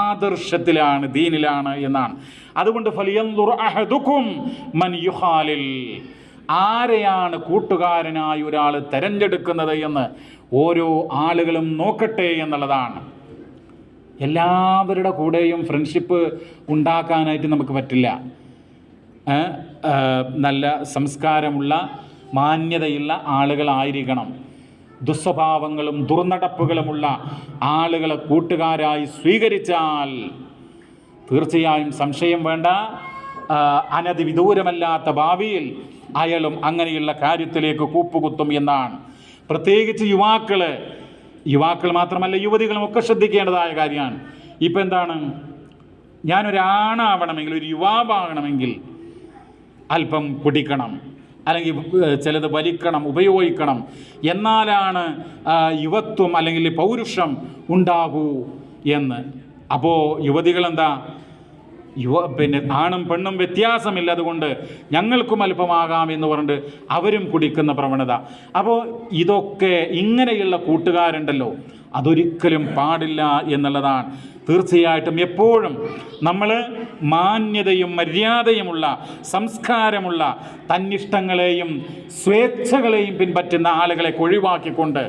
ആദർശത്തിലാണ്, ദീനിലാണ് എന്നാണ്. അതുകൊണ്ട് ഫലിയൻദുർ അഹദുക്കും മൻ യുഖാലിൽ, ആരെയാണ് കൂട്ടുകാരനായി ഒരാൾ തിരഞ്ഞെടുക്കുന്നത് എന്ന് ഓരോ ആളുകളും നോക്കട്ടെ എന്നുള്ളതാണ്. എല്ലാവരുടെ കൂടെയും ഫ്രണ്ട്ഷിപ്പ് ഉണ്ടാക്കാനായിട്ട് നമുക്ക് പറ്റില്ല. നല്ല സംസ്കാരമുള്ള, മാന്യതയുള്ള ആളുകളായിരിക്കണം. ദുസ്വഭാവങ്ങളും ദുർനടപ്പുകളുമുള്ള ആളുകളെ കൂട്ടുകാരായി സ്വീകരിച്ചാൽ തീർച്ചയായും സംശയം വേണ്ട, അനധിവിദൂരമല്ലാത്ത ഭാവിയിൽ അയാളും അങ്ങനെയുള്ള കാര്യത്തിലേക്ക് കൂപ്പുകുത്തും എന്നാണ്. പ്രത്യേകിച്ച് യുവാക്കൾ മാത്രമല്ല, യുവതികളും ഒക്കെ ശ്രദ്ധിക്കേണ്ടതായ കാര്യമാണ്. ഇപ്പം എന്താണ്, ഞാനൊരാണാവണമെങ്കിൽ, ഒരു യുവാവാകണമെങ്കിൽ അല്പം കുടിക്കണം, അല്ലെങ്കിൽ ചിലത് വലിക്കണം, ഉപയോഗിക്കണം, എന്നാലാണ് യുവത്വം അല്ലെങ്കിൽ പൗരുഷം ഉണ്ടാകൂ എന്ന്. അപ്പോൾ യുവതികളെന്താ, ആണും പെണ്ണും വ്യത്യാസമില്ല, അതുകൊണ്ട് ഞങ്ങൾക്കും അല്പമാകാം എന്ന് പറഞ്ഞിട്ട് അവരും കുടിക്കുന്ന പ്രവണത. അപ്പോൾ ഇതൊക്കെ, ഇങ്ങനെയുള്ള കൂട്ടുകാരുണ്ടല്ലോ, അതൊരിക്കലും പാടില്ല എന്നുള്ളതാണ്. തീർച്ചയായിട്ടും എപ്പോഴും നമ്മൾ മാന്യതയും മര്യാദയുമുള്ള സംസ്കാരമുള്ള തന്നിഷ്ടങ്ങളെയും സ്വേച്ഛകളെയും പിൻപറ്റുന്ന ആളുകളെ ഒഴിവാക്കിക്കൊണ്ട്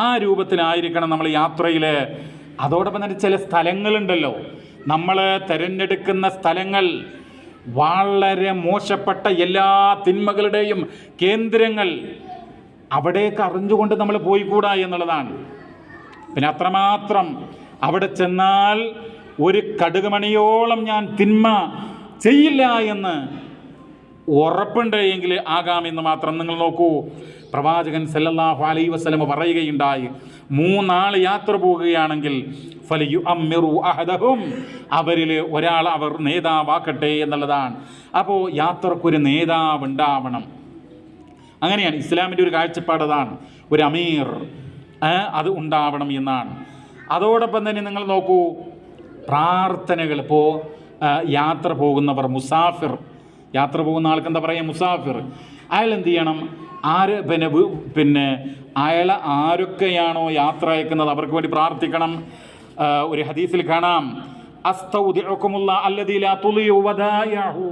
ആ രൂപത്തിലായിരിക്കണം നമ്മൾ യാത്രയിൽ. അതോടൊപ്പം തന്നെ ചില സ്ഥലങ്ങളുണ്ടല്ലോ, നമ്മൾ തിരഞ്ഞെടുക്കുന്ന സ്ഥലങ്ങൾ വളരെ മോശപ്പെട്ട എല്ലാ തിന്മകളുടെയും കേന്ദ്രങ്ങൾ, അവിടേക്ക് അറിഞ്ഞുകൊണ്ട് നമ്മൾ പോയിക്കൂടാ എന്നുള്ളതാണ്. പിന്നെ അത്രമാത്രം അവിടെ ചെന്നാൽ ഒരു കടുകുമണിയോളം ഞാൻ തിന്മ ചെയ്യില്ല എന്ന് ഉറപ്പുണ്ട് എങ്കിൽ ആകാമെന്ന് മാത്രം. നിങ്ങൾ നോക്കൂ, പ്രവാചകൻ സല്ലല്ലാഹു അലൈഹി വസല്ലം പറയുകയുണ്ടായി, 3 നാൾ യാത്ര പോവുകയാണെങ്കിൽ ഫലിയുഅമ്മിറു അഹദഹും, അവരിൽ ഒരാൾ അവർ നേതാവാക്കട്ടെ എന്നുള്ളതാണ്. അപ്പോൾ യാത്രക്കൊരു നേതാവ് ഉണ്ടാവണം. അങ്ങനെയാണ് ഇസ്ലാമിൻ്റെ ഒരു കാഴ്ചപ്പാട്, അതാണ് ഒരു അമീർ അത് ഉണ്ടാവണം എന്നാണ്. അതോടൊപ്പം തന്നെ നിങ്ങൾ നോക്കൂ, പ്രാർത്ഥനകൾ. ഇപ്പോൾ യാത്ര പോകുന്നവർ, മുസാഫിർ, യാത്ര പോകുന്ന ആൾക്ക് എന്താ പറയുക, മുസാഫിർ, അയാൾ എന്ത് ചെയ്യണം, പിന്നെ അയാൾ ആരൊക്കെയാണോ യാത്ര അയക്കുന്നത് അവർക്ക് വേണ്ടി പ്രാർത്ഥിക്കണം. ഒരു ഹദീസിൽ കാണാം, അസ്തൗദിഉകുമുല്ലാ അല്ലദീ ലാ തുളിഉ വദായഹു.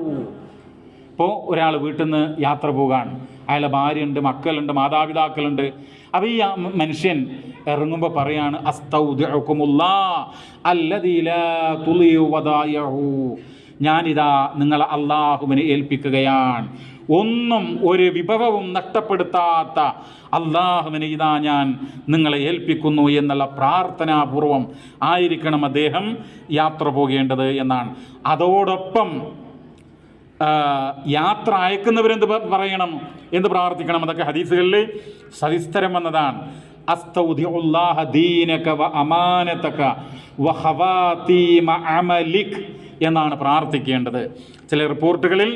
ഇപ്പോൾ ഒരാൾ വീട്ടിൽ നിന്ന് യാത്ര പോകാണ്, അയാളെ ഭാര്യയുണ്ട്, മക്കളുണ്ട്, മാതാപിതാക്കളുണ്ട്. അപ്പോൾ ഈ മനുഷ്യൻ ഇറങ്ങുമ്പോൾ പറയാണ്, അസ്തൗദിഉകുമുല്ലാ അല്ലദീ ലാ തുളിഉ വദായഹു, ഞാനിതാ നിങ്ങളെ അള്ളാഹുവിനെ ഏൽപ്പിക്കുകയാണ്, ഒന്നും ഒരു വിഭവവും നഷ്ടപ്പെടുത്താത്ത അള്ളാഹുവിനെ ഇതാ ഞാൻ നിങ്ങളെ ഏൽപ്പിക്കുന്നു എന്നുള്ള പ്രാർത്ഥനാപൂർവം ആയിരിക്കണം അദ്ദേഹം യാത്ര പോകേണ്ടത് എന്നാണ്. അതോടൊപ്പം യാത്ര അയക്കുന്നവരെന്ത് പറയണം, എന്ത് പ്രാർത്ഥിക്കണം, അതൊക്കെ ഹദീസുകളിൽ സവിസ്തരം വന്നതാണ്. അസ്തൗദിഉല്ലാഹ ദീനക വ അമാനതക വ ഖവാതീമ അമലിക് എന്നാണ് പ്രാർത്ഥിക്കേണ്ടത്. ചില റിപ്പോർട്ടുകളിൽ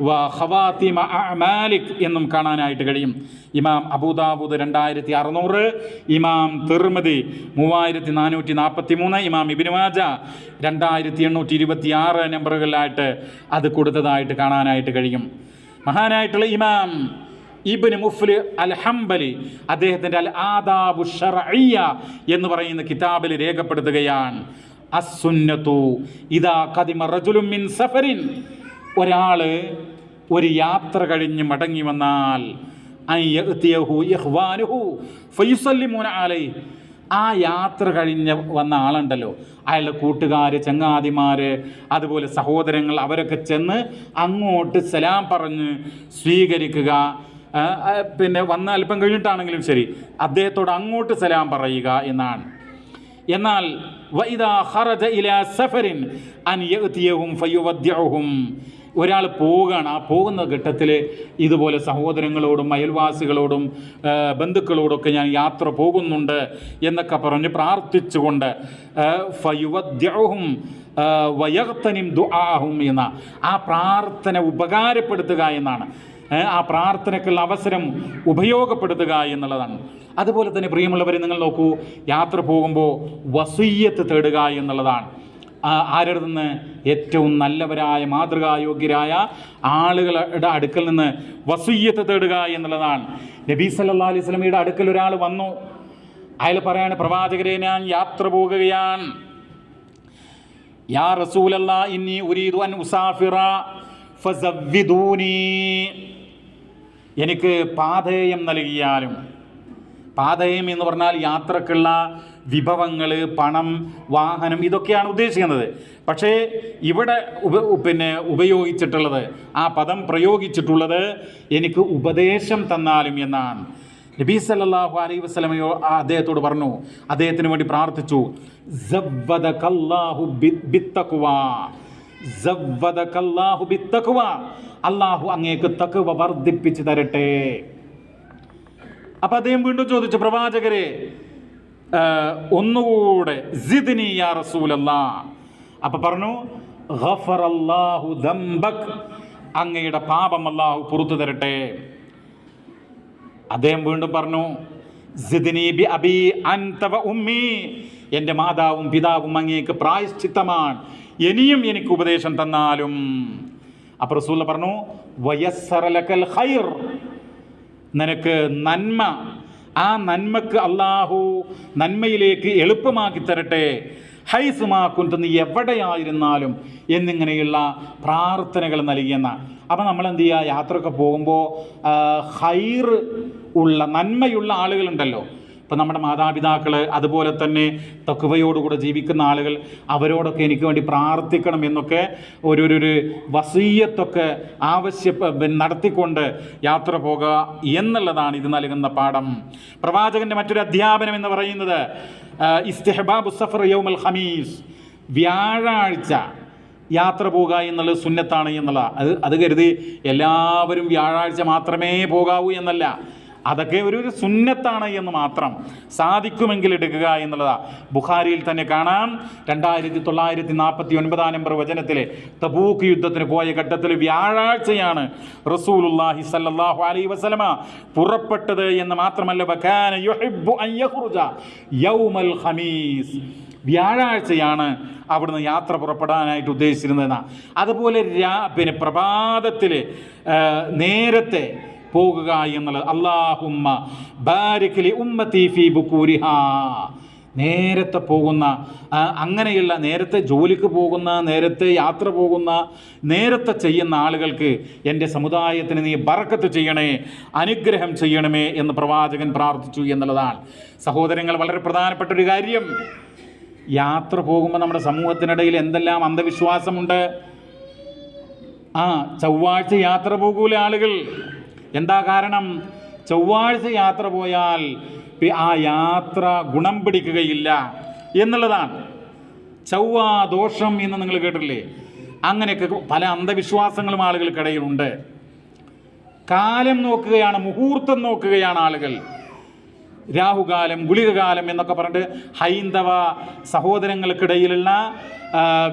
വ ഖവാതീമ അമാലിക് എന്നും കാണാനായിട്ട് കഴിയും. ഇമാം അബൂദാവൂദ് 2600, ഇമാം തിർമിദി 3443, ഇമാം ഇബ്നു മാജ 2826 നമ്പറുകളിലായിട്ട് അത് കൊടുത്തതായിട്ട് കാണാനായിട്ട് കഴിയും. മഹാനായിട്ടുള്ള ഇമാം ഇബ്നു മുഫ്ലി അൽ ഹംബലി അദ്ദേഹത്തിൻ്റെ അൽ ആദാബു ശർഇയ്യ എന്ന് പറയുന്ന കിതാബിൽ രേഖപ്പെടുത്തുകയാണ്, അസ്സുന്നത്തു ഇദാ ഖദിമ റജുലുൻ മിൻ സഫറിൻ, ഒരാൾ ഒരു യാത്ര കഴിഞ്ഞ് മടങ്ങി വന്നാൽ അയ്യഅതിയഹു ഇഖ്വാനുഹു ഫയുസല്ലിമൂന അലൈഹി, ആ യാത്ര കഴിഞ്ഞ് വന്ന ആളുണ്ടല്ലോ, അയാളുടെ കൂട്ടുകാർ, ചങ്ങാതിമാർ, അതുപോലെ സഹോദരങ്ങൾ, അവരൊക്കെ ചെന്ന് അങ്ങോട്ട് സലാം പറഞ്ഞ് സ്വീകരിക്കുക. പിന്നെ വന്ന അല്പം കഴിഞ്ഞിട്ടാണെങ്കിലും ശരി അദ്ദേഹത്തോട് അങ്ങോട്ട് സലാം പറയുക എന്നാണ്. എന്നാൽ വഇദാ ഖറജ ഇലാ സഫറിൻ അൻ യഅതിയഹും ഫയുവദ്ദിഉഹും, ഒരാൾ പോവുകയാണ്, ആ പോകുന്ന ഘട്ടത്തിൽ ഇതുപോലെ സഹോദരങ്ങളോടും അയൽവാസികളോടും ബന്ധുക്കളോടൊക്കെ ഞാൻ യാത്ര പോകുന്നുണ്ട് എന്നൊക്കെ പറഞ്ഞ് പ്രാർത്ഥിച്ചുകൊണ്ട് ഫയുവദ്ദിഉഹും വയഗ്തനിം ദുആഹും എന്ന ആ പ്രാർത്ഥന ഉപകാരപ്പെടുത്തുക എന്നാണ്, ആ പ്രാർത്ഥനയ്ക്കുള്ള അവസരം ഉപയോഗപ്പെടുത്തുക എന്നുള്ളതാണ്. അതുപോലെ തന്നെ പ്രിയമുള്ളവരെ നിങ്ങൾ നോക്കൂ, യാത്ര പോകുമ്പോൾ വസിയ്യത്ത് തേടുക എന്നുള്ളതാണ്. ആരുടെ നിന്ന്? ഏറ്റവും നല്ലവരായ മാതൃകായോഗ്യരായ ആളുകളുടെ അടുക്കൽ നിന്ന് വസിയ്യത്ത് തേടുക എന്നുള്ളതാണ്. നബി സല്ലല്ലാഹു അലൈഹി വസല്ലമയുടെ അടുക്കൽ ഒരാൾ വന്നു, അയാൾ പറയാണ്, പ്രവാചകരെ ഞാൻ യാത്ര പോകുകയാണ്, യാ റസൂലല്ലാഹ് ഇന്നി ഉരീദു അൻ ഉസാഫിറ ഫസവ്വിദൂനി, എനിക്ക് പാഥേയം നൽകിയാലും. പാഥേയം എന്ന് പറഞ്ഞാൽ യാത്രക്കുള്ള വിഭവങ്ങൾ, പണം, വാഹനം, ഇതൊക്കെയാണ് ഉദ്ദേശിക്കുന്നത്. പക്ഷേ ഇവിടെ ഉപയോഗിച്ചിട്ടുള്ളത്, ആ പദം പ്രയോഗിച്ചിട്ടുള്ളത് എനിക്ക് ഉപദേശം തന്നാലും എന്നാണ്. നബി സല്ലല്ലാഹു അലൈഹി വസല്ലമയോ അദ്ദേഹത്തോട് പറഞ്ഞു, അദ്ദേഹത്തിന് വേണ്ടി പ്രാർത്ഥിച്ചു, സവ്വദകല്ലാഹു ബിത്തഖ്വാ, സവ്വദകല്ലാഹു ബിത്തഖ്വാ, അല്ലാഹു അങ്ങേക്ക് തഖ്വ വർദ്ധിപ്പിച്ചു തരട്ടെ. അപ്പം അദ്ദേഹം വീണ്ടും ചോദിച്ചു, പ്രവാചകരെ ഒന്നുകൂടെ സിദ്നി യാ റസൂലല്ലാഹ്. അപ്പം പറഞ്ഞു, ഗഫറല്ലാഹു ദംബക്, അങ്ങയുടെ പാപം അല്ലാഹു പുറത്തു തരട്ടെ. അദ്ദേഹം വീണ്ടും പറഞ്ഞു, സിദ്നി ബി അബി അൻത വ ഉമ്മി, എൻ്റെ മാതാവും പിതാവും അങ്ങേക്ക് പ്രായശ്ചിത്തമാണ്, ഇനിയും എനിക്ക് ഉപദേശം തന്നാലും. അപ്പോൾ റസൂൽ പറഞ്ഞു, വയസ്സറ ലകൽ ഖൈർ, നിനക്ക് നന്മ ആ നന്മക്ക് അള്ളാഹു നന്മയിലേക്ക് എളുപ്പമാക്കി തരട്ടെ, ഹൈസുമാക്കുന്ത് നീ എവിടെയായിരുന്നാലും എന്നിങ്ങനെയുള്ള പ്രാർത്ഥനകൾ നൽകിയെന്ന. അപ്പം നമ്മൾ എന്ത് ചെയ്യുക, യാത്രയൊക്കെ പോകുമ്പോൾ ഹൈർ ഉള്ള നന്മയുള്ള ആളുകളുണ്ടല്ലോ, ഇപ്പം നമ്മുടെ മാതാപിതാക്കൾ, അതുപോലെ തന്നെ തഖ്വയോടുകൂടെ ജീവിക്കുന്ന ആളുകൾ, അവരോടൊക്കെ എനിക്ക് വേണ്ടി പ്രാർത്ഥിക്കണം എന്നൊക്കെ ഒരു വസീയത്തൊക്കെ നടത്തിക്കൊണ്ട് യാത്ര പോകുക എന്നുള്ളതാണ് ഇത് നൽകുന്ന പാഠം. പ്രവാചകൻ്റെ മറ്റൊരു അധ്യാപനം എന്ന് പറയുന്നത് ഇസ്തിഹ്ബാബു സഫർ യൗമൽ ഖമീസ്, വ്യാഴാഴ്ച യാത്ര പോകുക എന്നുള്ളത് സുന്നത്താണ് എന്നുള്ളത്. അത് കരുതി എല്ലാവരും വ്യാഴാഴ്ച മാത്രമേ പോകാവൂ എന്നല്ല, അതൊക്കെ ഒരു സുന്നത്താണ് എന്ന് മാത്രം, സാധിക്കുമെങ്കിൽ എടുക്കുക എന്നുള്ളതാണ്. ബുഖാരിയിൽ തന്നെ കാണാം 2949 നമ്പർ വചനത്തിലെ തബൂക്ക് യുദ്ധത്തിന് പോയ ഘട്ടത്തിൽ വ്യാഴാഴ്ചയാണ് റസൂലുള്ളാഹി സ്വല്ലല്ലാഹു അലൈഹി വസല്ലമ പുറപ്പെട്ടത് എന്ന് മാത്രമല്ല, വകാന യുഹിബ്ബു അൻ യഖ്റുജ യൗമൽ ഖമീസ്, വ്യാഴാഴ്ചയാണ് അവിടുന്ന് യാത്ര പുറപ്പെടാനായിട്ട് ഉദ്ദേശിച്ചിരുന്നതെന്നാണ്. അതുപോലെ പ്രഭാതത്തിൽ നേരത്തെ പോകുക എന്നുള്ളത്. അല്ലാഹുമ്മ ബാരിക് ലി ഉമ്മത്തി ഫീ ബുകൂരിഹാ, നേരത്തെ പോകുന്ന, അങ്ങനെയുള്ള നേരത്തെ ജോലിക്ക് പോകുന്ന, നേരത്തെ യാത്ര പോകുന്ന, നേരത്തെ ചെയ്യുന്ന ആളുകൾക്ക് എൻ്റെ സമുദായത്തിന് നീ ബറക്കത്ത് ചെയ്യണേ, അനുഗ്രഹം ചെയ്യണമേ എന്ന് പ്രവാചകൻ പ്രാർത്ഥിച്ചു എന്നുള്ളതാണ്. സഹോദരങ്ങൾ, വളരെ പ്രധാനപ്പെട്ട ഒരു കാര്യം, യാത്ര പോകുമ്പോൾ നമ്മുടെ സമൂഹത്തിനിടയിൽ എന്തെല്ലാം അന്ധവിശ്വാസമുണ്ട്. ചൊവ്വാഴ്ച യാത്ര പോകൂല ആളുകൾ. എന്താ കാരണം? ചൊവ്വാഴ്ച യാത്ര പോയാൽ ആ യാത്ര ഗുണം പിടിക്കുകയില്ല എന്നുള്ളതാണ്. ചൊവ്വാ ദോഷം എന്ന് നിങ്ങൾ കേട്ടില്ലേ? അങ്ങനെയൊക്കെ പല അന്ധവിശ്വാസങ്ങളും ആളുകൾക്കിടയിലുണ്ട്. കാലം നോക്കുകയാണ്, മുഹൂർത്തം നോക്കുകയാണ് ആളുകൾ. രാഹുകാലം, ഗുളികകാലം എന്നൊക്കെ പറഞ്ഞിട്ട് ഹൈന്ദവ സഹോദരങ്ങൾക്കിടയിലുള്ള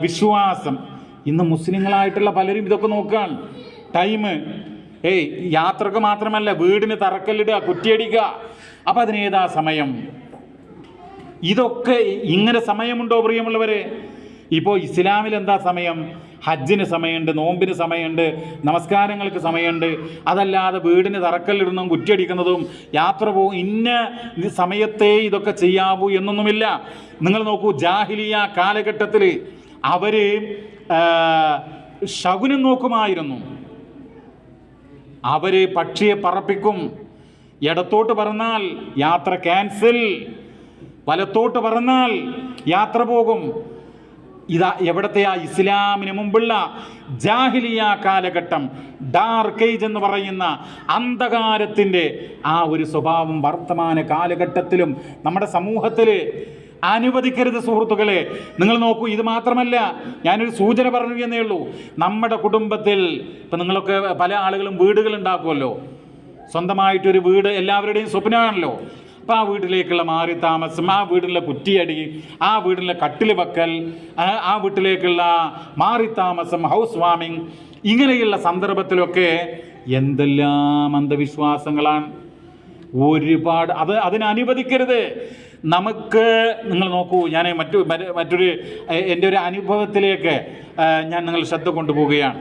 വിശ്വാസം. ഇന്ന് മുസ്ലിങ്ങളായിട്ടുള്ള പലരും ഇതൊക്കെ നോക്കുകയാണ്. ടൈം, യാത്രക്ക് മാത്രമല്ല, വീടിന് തറക്കല്ലിടുക, കുറ്റിയടിക്കുക. അപ്പം അതിനേതാ സമയം? ഇതൊക്കെ ഇങ്ങനെ സമയമുണ്ടോ പ്രിയമുള്ളവരെ? ഇപ്പോൾ ഇസ്ലാമിൽ എന്താ സമയം? ഹജ്ജിന് സമയമുണ്ട്, നോമ്പിന് സമയമുണ്ട്, നമസ്കാരങ്ങൾക്ക് സമയമുണ്ട്. അതല്ലാതെ വീടിന് തറക്കല്ലിടുന്നതും കുറ്റിയടിക്കുന്നതും യാത്ര പോകും ഇന്ന സമയത്തേ ഇതൊക്കെ ചെയ്യാവൂ എന്നൊന്നുമില്ല. നിങ്ങൾ നോക്കൂ, ജാഹിലിയ കാലഘട്ടത്തിൽ അവർ ശകുനം നോക്കുമായിരുന്നു. അവർ പക്ഷിയെ പറപ്പിക്കും. ഇടത്തോട്ട് പറന്നാൽ യാത്ര ക്യാൻസൽ, വലത്തോട്ട് പറന്നാൽ യാത്ര പോകും. ഇതാ എവിടത്തെയാ? ഇസ്ലാമിന് മുമ്പുള്ള ജാഹിലിയ കാലഘട്ടം, ഡാർക്ക് ഏജ് എന്ന് പറയുന്ന അന്ധകാരത്തിൻ്റെ ആ ഒരു സ്വഭാവം വർത്തമാന കാലഘട്ടത്തിലും നമ്മുടെ സമൂഹത്തിൽ അനുവദിക്കരുത് സുഹൃത്തുക്കളെ. നിങ്ങൾ നോക്കൂ, ഇത് മാത്രമല്ല, ഞാനൊരു സൂചന പറഞ്ഞു എന്നേ ഉള്ളൂ. നമ്മുടെ കുടുംബത്തിൽ ഇപ്പം നിങ്ങളൊക്കെ പല ആളുകളും വീടുകൾ ഉണ്ടാക്കുമല്ലോ, സ്വന്തമായിട്ടൊരു വീട് എല്ലാവരുടെയും സ്വപ്നമാണല്ലോ. അപ്പോൾ ആ വീട്ടിലേക്കുള്ള മാറി താമസം, ആ വീട്ടിലെ കുറ്റിയടി, ആ വീട്ടിലെ കട്ടിൽ വെക്കൽ, ആ വീട്ടിലേക്കുള്ള മാറി താമസം, ഹൗസ് വാമിങ്, ഇങ്ങനെയുള്ള സന്ദർഭത്തിലൊക്കെ എന്തെല്ലാം അന്ധവിശ്വാസങ്ങളാണ്. ഒരുപാട് അതിനനുവദിക്കരുത്. നമുക്ക് നിങ്ങൾ നോക്കൂ, ഞാൻ മറ്റൊരു എൻ്റെ ഒരു അനുഭവത്തിലേക്ക് ഞാൻ നിങ്ങൾ ശ്രദ്ധ കൊണ്ടുപോവുകയാണ്.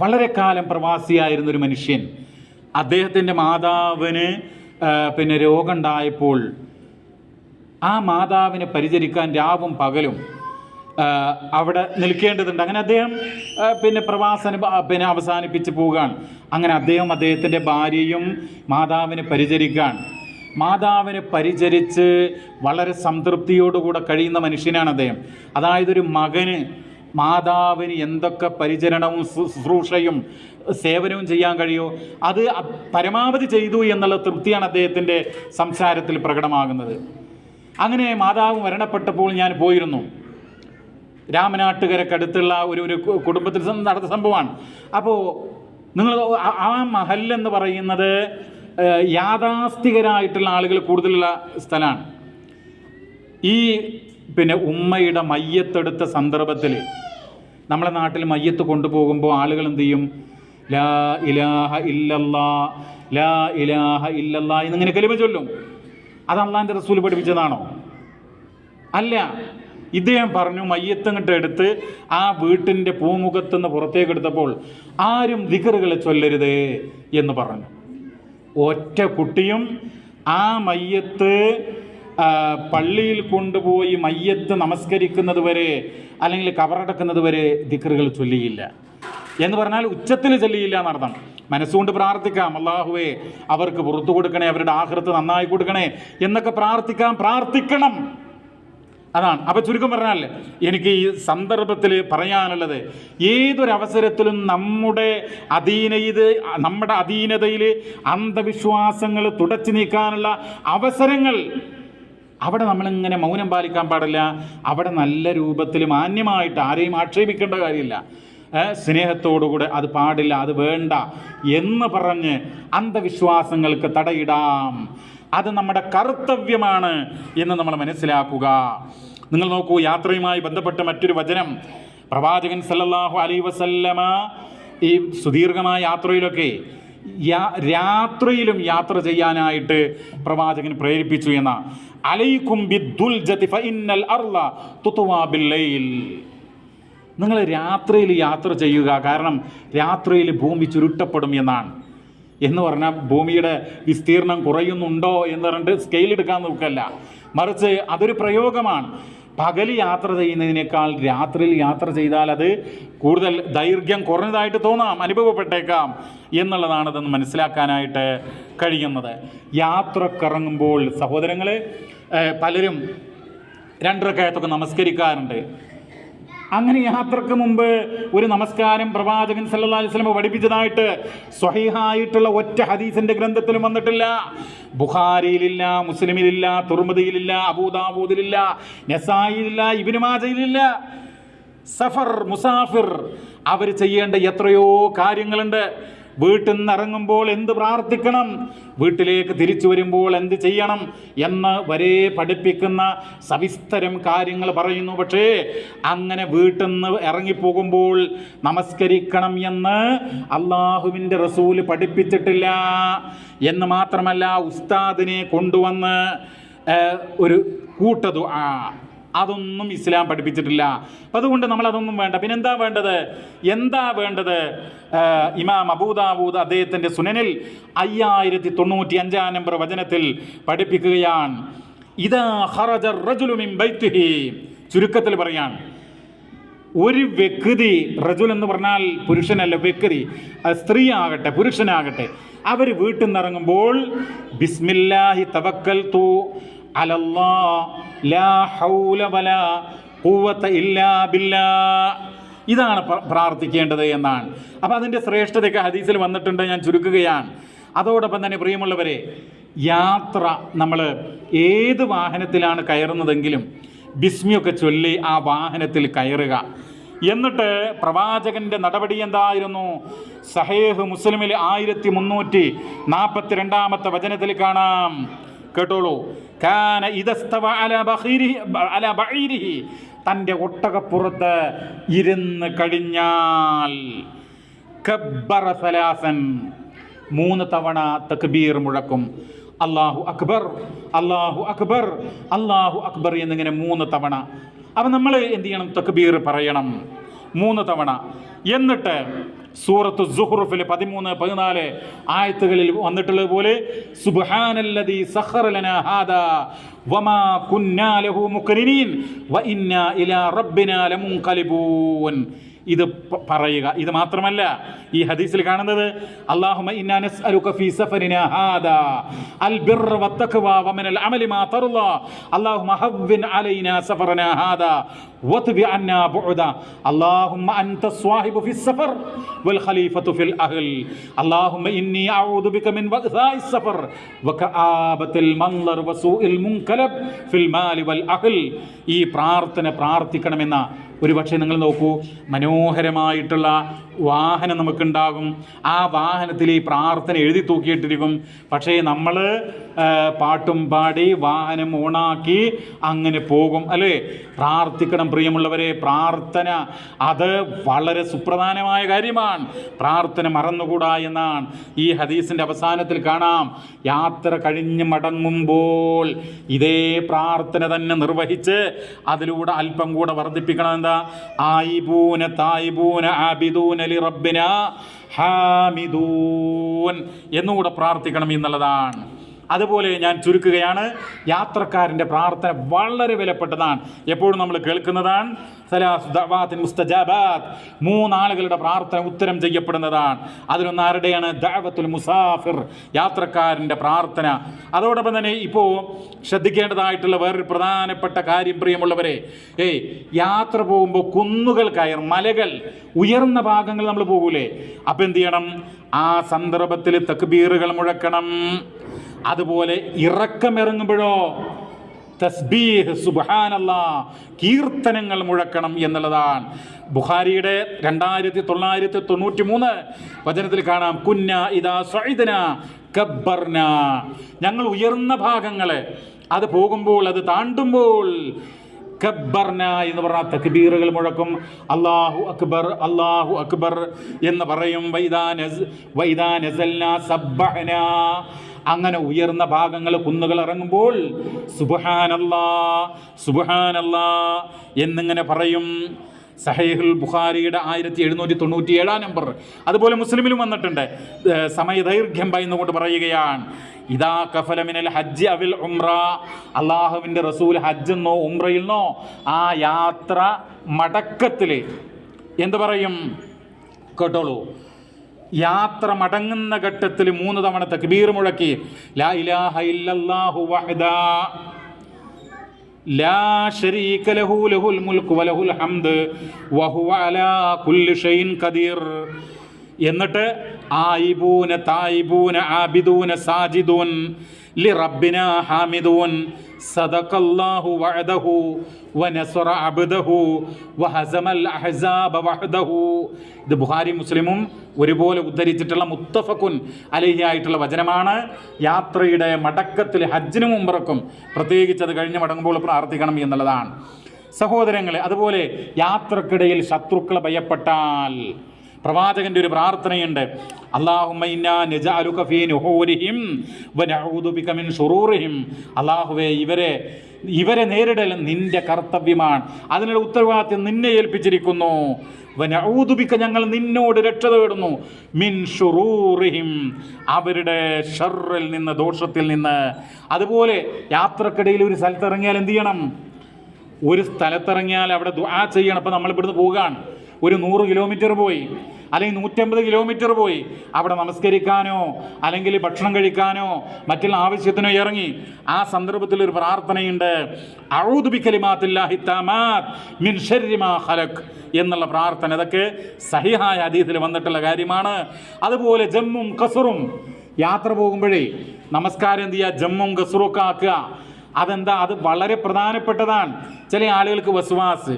വളരെ കാലം പ്രവാസിയായിരുന്നൊരു മനുഷ്യൻ, അദ്ദേഹത്തിൻ്റെ മാതാവിന് രോഗമുണ്ടായപ്പോൾ ആ മാതാവിനെ പരിചരിക്കാൻ രാവും പകലും അവിടെ നിൽക്കേണ്ടതുണ്ട്. അങ്ങനെ അദ്ദേഹം പ്രവാസനം അവസാനിപ്പിച്ച് പോവുകയാണ്. അങ്ങനെ അദ്ദേഹത്തിൻ്റെ ഭാര്യയും മാതാവിനെ പരിചരിക്കാൻ, മാതാവിനെ പരിചരിച്ച് വളരെ സംതൃപ്തിയോടുകൂടെ കഴിയുന്ന മനുഷ്യനാണ് അദ്ദേഹം. അതായത് ഒരു മകന് മാതാവിന് എന്തൊക്കെ പരിചരണവും ശുശ്രൂഷയും സേവനവും ചെയ്യാൻ കഴിയുമോ അത് പരമാവധി ചെയ്തു എന്നുള്ള തൃപ്തിയാണ് അദ്ദേഹത്തിൻ്റെ സംസാരത്തിൽ പ്രകടമാകുന്നത്. അങ്ങനെ മാതാവ് മരണപ്പെട്ടപ്പോൾ ഞാൻ പോയിരുന്നു. രാമനാട്ടുകരക്കടുത്തുള്ള ഒരു കുടുംബത്തിൽ നടന്ന സംഭവമാണ്. അപ്പോൾ നിങ്ങൾ ആ മഹല്ലെന്ന് പറയുന്നത് യാഥാസ്ഥികരായിട്ടുള്ള ആളുകൾ കൂടുതലുള്ള സ്ഥലമാണ്. ഈ ഉമ്മയുടെ മയ്യത്തെടുത്ത സന്ദർഭത്തിൽ നമ്മളെ നാട്ടിൽ മയ്യത്ത് കൊണ്ടുപോകുമ്പോൾ ആളുകൾ എന്ത് ചെയ്യും? ലാ ഇലാഹ ഇല്ലല്ലാ, ലാ ഇലാഹ ഇല്ലല്ലാ എന്നിങ്ങനെ കലിമ ചൊല്ലും. അത് അള്ളാൻ്റെ റസൂൽ പഠിപ്പിച്ചതാണോ? അല്ല. ഇദ്ദേഹം പറഞ്ഞു, മയ്യത്തങ്ങട്ട് എടുത്ത് ആ വീട്ടിൻ്റെ പൂമുഖത്തുനിന്ന് പുറത്തേക്ക് എടുത്തപ്പോൾ ആരും ദിക്റുകൾ ചൊല്ലരുത് എന്ന് പറഞ്ഞു. ഒറ്റ കുട്ടിയും ആ മയ്യത്ത് പള്ളിയിൽ കൊണ്ടുപോയി മയ്യത്ത് നമസ്കരിക്കുന്നത് വരെ അല്ലെങ്കിൽ കബറടക്കുന്നത് വരെ ദിക്റുകൾ ചൊല്ലിയില്ല. എന്ന് പറഞ്ഞാൽ ഉച്ചത്തിൽ ചൊല്ലിയില്ല എന്നർത്ഥം. മനസ്സുകൊണ്ട് പ്രാർത്ഥിക്കാം, അല്ലാഹുവേ അവർക്ക് പുറത്തു കൊടുക്കണേ, അവരുടെ ആഖിറത്ത് നന്നായി കൊടുക്കണേ എന്നൊക്കെ പ്രാർത്ഥിക്കണം. അതാണ്. അപ്പം ചുരുക്കം പറഞ്ഞാൽ എനിക്ക് ഈ സന്ദർഭത്തിൽ പറയാനുള്ളത്, ഏതൊരവസരത്തിലും നമ്മുടെ അധീനതയിൽ അന്ധവിശ്വാസങ്ങൾ തുടച്ചു നീക്കാനുള്ള അവസരങ്ങൾ, അവിടെ നമ്മളിങ്ങനെ മൗനം പാലിക്കാൻ പാടില്ല. അവിടെ നല്ല രൂപത്തിൽ മാന്യമായിട്ട് ആരെയും ആക്ഷേപിക്കേണ്ട കാര്യമില്ല. സ്നേഹത്തോടുകൂടെ അത് പാടില്ല, അത് വേണ്ട എന്ന് പറഞ്ഞ് അന്ധവിശ്വാസങ്ങൾക്ക് തടയിടാം. അത് നമ്മുടെ കർത്തവ്യമാണ് എന്ന് നമ്മൾ മനസ്സിലാക്കുക. നിങ്ങൾ നോക്കൂ, യാത്രയുമായി ബന്ധപ്പെട്ട മറ്റൊരു വചനം പ്രവാചകൻ സല്ലല്ലാഹു അലൈഹി വസല്ലമ ഈ സുദീർഘമായ യാത്രയിലൊക്കെ രാത്രിയിലും യാത്ര ചെയ്യാനായിട്ട് പ്രവാചകൻ പ്രേരിപ്പിച്ചു എന്ന അലൈക്കും ബിദ്ദുൽജതി ഫഇന്നൽ അർള തുത്വാ ബില്ലൈൽ. നിങ്ങൾ രാത്രിയിൽ യാത്ര ചെയ്യുക, കാരണം രാത്രിയിൽ ഭൂമി ചുരുട്ടപ്പെടും എന്നാണ്. എന്ന് പറഞ്ഞാൽ ഭൂമിയുടെ വിസ്തീർണം കുറയുന്നുണ്ടോ എന്ന് പറഞ്ഞിട്ട് സ്കെയിലെടുക്കാൻ നോക്കല്ല, മറിച്ച് അതൊരു പ്രയോഗമാണ്. പകൽ യാത്ര ചെയ്യുന്നതിനേക്കാൾ രാത്രിയിൽ യാത്ര ചെയ്താൽ അത് കൂടുതൽ ദൈർഘ്യം കുറഞ്ഞതായിട്ട് തോന്നാം, അനുഭവപ്പെട്ടേക്കാം എന്നുള്ളതാണ് ഇതെന്ന് മനസ്സിലാക്കാനായിട്ട് കഴിയുന്നത്. യാത്രക്കിറങ്ങുമ്പോൾ സഹോദരങ്ങൾ പലരും 2 റക്അത്തൊക്കെ നമസ്കരിക്കാറുണ്ട്. അങ്ങനെ യാത്രക്ക് മുമ്പ് ഒരു നമസ്കാരം പ്രവാചകൻ സല്ലല്ലാഹു അലൈഹി വസല്ലം പഠിപ്പിച്ചതായിട്ട് സ്വഹീഹായിട്ടുള്ള ഒറ്റ ഹദീസിന്റെ ഗ്രന്ഥത്തിലും വന്നിട്ടില്ല. ബുഖാരിയിലില്ല, മുസ്ലിമിലില്ല, തുർമുദിയിലില്ല, അബൂദാവൂദിലില്ല, നസായിലില്ല, ഇബ്നു മാജയിലില്ല. സഫർ, മുസാഫിർ അവർ ചെയ്യേണ്ട എത്രയോ കാര്യങ്ങളുണ്ട്. വീട്ടിൽ നിന്ന് ഇറങ്ങുമ്പോൾ എന്ത് പ്രാർത്ഥിക്കണം, വീട്ടിലേക്ക് തിരിച്ചു വരുമ്പോൾ എന്ത് ചെയ്യണം എന്ന് വരെ പഠിപ്പിക്കുന്ന സവിസ്തരം കാര്യങ്ങൾ പറയുന്നു. പക്ഷേ അങ്ങനെ വീട്ടിൽ നിന്ന് ഇറങ്ങിപ്പോകുമ്പോൾ നമസ്കരിക്കണം എന്ന് അള്ളാഹുവിൻ്റെ റസൂല് പഠിപ്പിച്ചിട്ടില്ല. എന്ന് മാത്രമല്ല, ഉസ്താദിനെ കൊണ്ടുവന്ന് ഒരു കൂട്ടദുആ, അതൊന്നും ഇസ്ലാം പഠിപ്പിച്ചിട്ടില്ല. അതുകൊണ്ട് നമ്മളതൊന്നും വേണ്ട. പിന്നെന്താ വേണ്ടത്? ഇമാം അബൂദാവൂദ് അദ്ദേഹത്തിൻ്റെ സുനനിൽ 5095 നമ്പർ വചനത്തിൽ പഠിപ്പിക്കുകയാണ്, ഇദാ ഖറജ റജുലു മിൻ ബൈതിഹി. ചുരുക്കത്തിൽ പറയാൻ, ഒരു വ്യക്തി, റജുൽ എന്ന് പറഞ്ഞാൽ പുരുഷനല്ല, വ്യക്തി, സ്ത്രീ ആകട്ടെ പുരുഷനാകട്ടെ, അവർ വീട്ടിൽ നിന്ന് ഇറങ്ങുമ്പോൾ ബിസ്മില്ലാഹി തവക്കൽതു അലല്ലാഹ് ലാ ഹൗല വലാ ഖുവത ഇല്ലാ ബില്ലാഹ്, ഇതാണ് പ്രാർത്ഥിക്കേണ്ടത് എന്നാണ്. അപ്പോൾ അതിൻ്റെ ശ്രേഷ്ഠതയൊക്കെ ഹദീസിൽ വന്നിട്ടുണ്ട്, ഞാൻ ചുരുക്കുകയാണ്. അതോടൊപ്പം തന്നെ പ്രിയമുള്ളവരെ, യാത്ര നമ്മൾ ഏത് വാഹനത്തിലാണ് കയറുന്നതെങ്കിലും ബിസ്മിയൊക്കെ ചൊല്ലി ആ വാഹനത്തിൽ കയറുക. എന്നിട്ട് പ്രവാചകന്റെ നടപടി എന്തായിരുന്നു? സഹീഹ് മുസ്ലിമിൽ 1342 വചനത്തിൽ കാണാം, കേട്ടോളൂ. കാന ഇദസ്തവ അലാ ബഈരിഹി, തൻ്റെ ഒട്ടകപ്പുറത്ത് ഇരുന്ന് കഴിഞ്ഞാൽ കബ്ബറ സലാസൻ, 3 തവണ തക്ബീർ മുഴക്കും. അല്ലാഹു അക്ബർ, അല്ലാഹു അക്ബർ, അല്ലാഹു അക്ബർ എന്നിങ്ങനെ 3 തവണ. അപ്പം നമ്മൾ എന്ത് ചെയ്യണം? തക്ബീർ പറയണം 3 തവണ. എന്നിട്ട് സൂറത്തു സുഹ്റുഫിൽ 13-14 ആയത്തുകളിൽ വന്നിട്ടുള്ളത് പോലെ സുബ്ഹാനല്ലദീ സഖറ ലനാ ഹാദാ വമാ കുന്നാ ലഹു മുഖ്രിനീൻ വഇന്നാ ഇലാ റബ്ബിനാ ലമുൻഖലിബൂൻ, ഇത് പറയുക. ഇത് മാത്രമല്ല, ഈ ഹദീസിൽ കാണുന്നത് അല്ലാഹുമ്മ ഇന്നാ നസ്അലുക ഫീ സഫരിനാ ഹാദാ അൽ ബിർറ വത്തഖ്വ വമിനൽ അമലി മാ തർളാ അല്ലാഹുമ്മ ഹവ്വിൻ അലൈനാ സഫറനാ ഹാദാ വത്ബി അന്നാ ബുഅദ അല്ലാഹുമ്മ അൻത സ്വാഹിബു ഫിസ് സഫർ വൽ ഖലീഫത്തു ഫിൽ അഹ്ൽ അല്ലാഹുമ്മ ഇന്നി അഊദു ബിക മിൻ വഗ്സാഇസ് സഫർ വകആബത്തിൽ മൻളർ വസൂഇൽ മുൻകലബ് ഫിൽ മാലി വൽ അഹ്ൽ. ഈ പ്രാർത്ഥന പ്രാർത്ഥിക്കണമെന്ന ഒരു പക്ഷേ നിങ്ങൾ നോക്കൂ, മനോഹരമായിട്ടുള്ള വാഹനം നമുക്കുണ്ടാകും, ആ വാഹനത്തിൽ ഈ പ്രാർത്ഥന എഴുതി തൂക്കിയിട്ടിരിക്കും. പക്ഷേ നമ്മൾ പാട്ടും പാടി വാഹനം ഓണാക്കി അങ്ങനെ പോകും, അല്ലേ? പ്രാർത്ഥിക്കണം പ്രിയമുള്ളവരെ. പ്രാർത്ഥന അത് വളരെ സുപ്രധാനമായ കാര്യമാണ്. പ്രാർത്ഥന മറന്നുകൂടാ എന്നാണ് ഈ ഹദീസിൻ്റെ അവസാനത്തിൽ കാണാം. യാത്ര കഴിഞ്ഞ് മടങ്ങുമ്പോൾ ഇതേ പ്രാർത്ഥന തന്നെ നിർവഹിച്ച് അതിലൂടെ അല്പം കൂടെ വർദ്ധിപ്പിക്കണം. എന്താ? ആയിബൂന തായിബൂന ആബിദൂന ലി റബ്ബിന ഹാമിദൂൻ എന്നുകൂടെ പ്രാർത്ഥിക്കണം എന്നുള്ളതാണ്. അതുപോലെ ഞാൻ ചുരുക്കുകയാണ്, യാത്രക്കാരൻ്റെ പ്രാർത്ഥന വളരെ വിലപ്പെട്ടതാണ്. എപ്പോഴും നമ്മൾ കേൾക്കുന്നതാണ് സലാസു ദഅവാത്തിൻ മുസ്തജാബാത്ത്, 3 ആളുകളുടെ പ്രാർത്ഥന ഉത്തരം ചെയ്യപ്പെടുന്നതാണ്. അതിലൊന്ന് ആരുടെയാണ്? ദഅവത്തുൽ മുസാഫിർ, യാത്രക്കാരൻ്റെ പ്രാർത്ഥന. അതോടൊപ്പം തന്നെ ഇപ്പോൾ ശ്രദ്ധിക്കേണ്ടതായിട്ടുള്ള വേറൊരു പ്രധാനപ്പെട്ട കാര്യം പ്രിയമുള്ളവരെ, യാത്ര പോകുമ്പോൾ കുന്നുകൾ കയറും, മലകൾ, ഉയർന്ന ഭാഗങ്ങൾ നമ്മൾ പോകൂലേ? അപ്പം എന്ത് ചെയ്യണം? ആ സന്ദർഭത്തിൽ തക്ബീറുകൾ മുഴക്കണം. അതുപോലെ ഇറക്കമിറങ്ങുമ്പോഴോ തസ്ബീഹ്, സുബ്ഹാനല്ലാഹ്, കീർത്തനങ്ങൾ മുഴക്കണം എന്നുള്ളതാണ്. ബുഖാരിയുടെ 2993 വചനത്തിൽ കാണാം, കുന്ന ഇദാ സഇദന കബ്ബർന, ഞങ്ങൾ ഉയർന്ന ഭാഗങ്ങൾ അത് പോകുമ്പോൾ, അത് താണ്ടുമ്പോൾ കബ്ബർന എന്ന് പറഞ്ഞാൽ തക്ബീറുകൾ മുഴക്കും. അല്ലാഹു അക്ബർ, അല്ലാഹു അക്ബർ എന്ന് പറയും. വൈദാ നസൽന സബ്ബഹന, അങ്ങനെ ഉയർന്ന ഭാഗങ്ങൾ, കുന്നുകൾ ഇറങ്ങുമ്പോൾ സുബ്ഹാനല്ലാഹ് സുബ്ഹാനല്ലാഹ് എന്നിങ്ങനെ പറയും. സഹീഹുൽ ബുഖാരിയുടെ 1797 നമ്പർ. അതുപോലെ മുസ്ലിമിലും വന്നിട്ടുണ്ട്. സമയദൈർഘ്യം ഭയന്നുകൊണ്ട് പറയുകയാണ്, ഇദാ കഫല മിനൽ ഹജ്ജ് അവിൽ ഉംറ, അള്ളാഹുവിൻ്റെ റസൂൽ ഹജ്ജെന്നോ ഉംറയിൽന്നോ ആ യാത്ര മടക്കത്തിൽ എന്ത് പറയും കേട്ടോളൂ? യാത്ര മടങ്ങുന്ന ഘട്ടത്തിൽ 3 തവണ തക്ബീർ മുഴക്കി, ലാ ഇലാഹ ഇല്ലല്ലാഹു വഹ്ദാ ലാ ശരീക ലഹു ലഹുൽ മുൽക്കു വലഹുൽ ഹംദ് വഹുവ അലാ കുല്ലി ഷൈഇൻ ഖദീർ. എന്നിട്ട് ആയിബൂന തായിബൂന ആബിദൂന സാജിദൂൻ ലി റബ്ബിന ഹാമിദൂൻ സദഖല്ലാഹു വഅദഹു വനസറ അബ്ദഹു വഹസമൽ അഹ്സാബ വഹദഹു. ഇത് ബുഖാരി മുസ്ലിമും ഒരുപോലെ ഉദ്ധരിച്ചിട്ടുള്ള മുത്തഫഖുൻ അലൈഹി ആയിട്ടുള്ള വചനമാണ്. യാത്രയുടെ മടക്കത്തിൽ ഹജ്ജിനും ഉംറക്കും പ്രത്യേകിച്ച് അത് കഴിഞ്ഞ് മടങ്ങുമ്പോൾ പ്രാർത്ഥിക്കണം എന്നുള്ളതാണ് സഹോദരങ്ങളെ. അതുപോലെ യാത്രക്കിടയിൽ ശത്രുക്കളെ ഭയപ്പെട്ടാൽ പ്രവാചകന്റെ ഒരു പ്രാർത്ഥനയുണ്ട്, അല്ലാഹുമ്മ ഇന്നാ നജഅലുക ഫീ നുഹൂരിഹിം വനഊദു ബിക മിൻ ശുറൂരിഹിം. അല്ലാഹുവേ, ഇവരെ നേരിടൽ നിന്റെ കർത്തവ്യമാണ്, അതിനുള്ള ഉത്തരവാദിത്വം നിന്നെ ഏൽപ്പിച്ചിരിക്കുന്നു. വനഊദു ബിക, ഞങ്ങൾ നിന്നോട് രക്ഷ തേടുന്നു, മിൻ ശുറൂരിഹിം, അവരുടെ ഷർറിൽ നിന്ന്, ദോഷത്തിൽ നിന്ന്. അതുപോലെ യാത്രക്കിടയിൽ ഒരു സ്ഥലത്തിറങ്ങിയാൽ എന്ത് ചെയ്യണം? ഒരു സ്ഥലത്തിറങ്ങിയാൽ അവിടെ ദുആ ചെയ്യണം. അപ്പം നമ്മൾ ഇവിടുന്ന് പോവുകയാണ്, ഒരു 100 കിലോമീറ്റർ പോയി, അല്ലെങ്കിൽ 150 കിലോമീറ്റർ പോയി, അവിടെ നമസ്കരിക്കാനോ അല്ലെങ്കിൽ ഭക്ഷണം കഴിക്കാനോ മറ്റുള്ള ആവശ്യത്തിനോ ഇറങ്ങി. ആ സന്ദർഭത്തിൽ ഒരു പ്രാർത്ഥനയുണ്ട്, അഊദു ബികലിമാത്തില്ലാഹി തമാത് മിൻ ശർരി മാ ഖലഖ് എന്നുള്ള പ്രാർത്ഥന. ഇതൊക്കെ സഹിഹായ ഹദീസിൽ വന്നിട്ടുള്ള കാര്യമാണ്. അതുപോലെ ജമ്മും കസറും, യാത്ര പോകുമ്പോഴേ നമസ്കാരം എന്ത് ചെയ്യുക? ജമ്മും കസറും ഒക്കെ ആക്കുക. അതെന്താ? അത് വളരെ പ്രധാനപ്പെട്ടതാണ്. ചില ആളുകൾക്ക് വസ്വാസ്,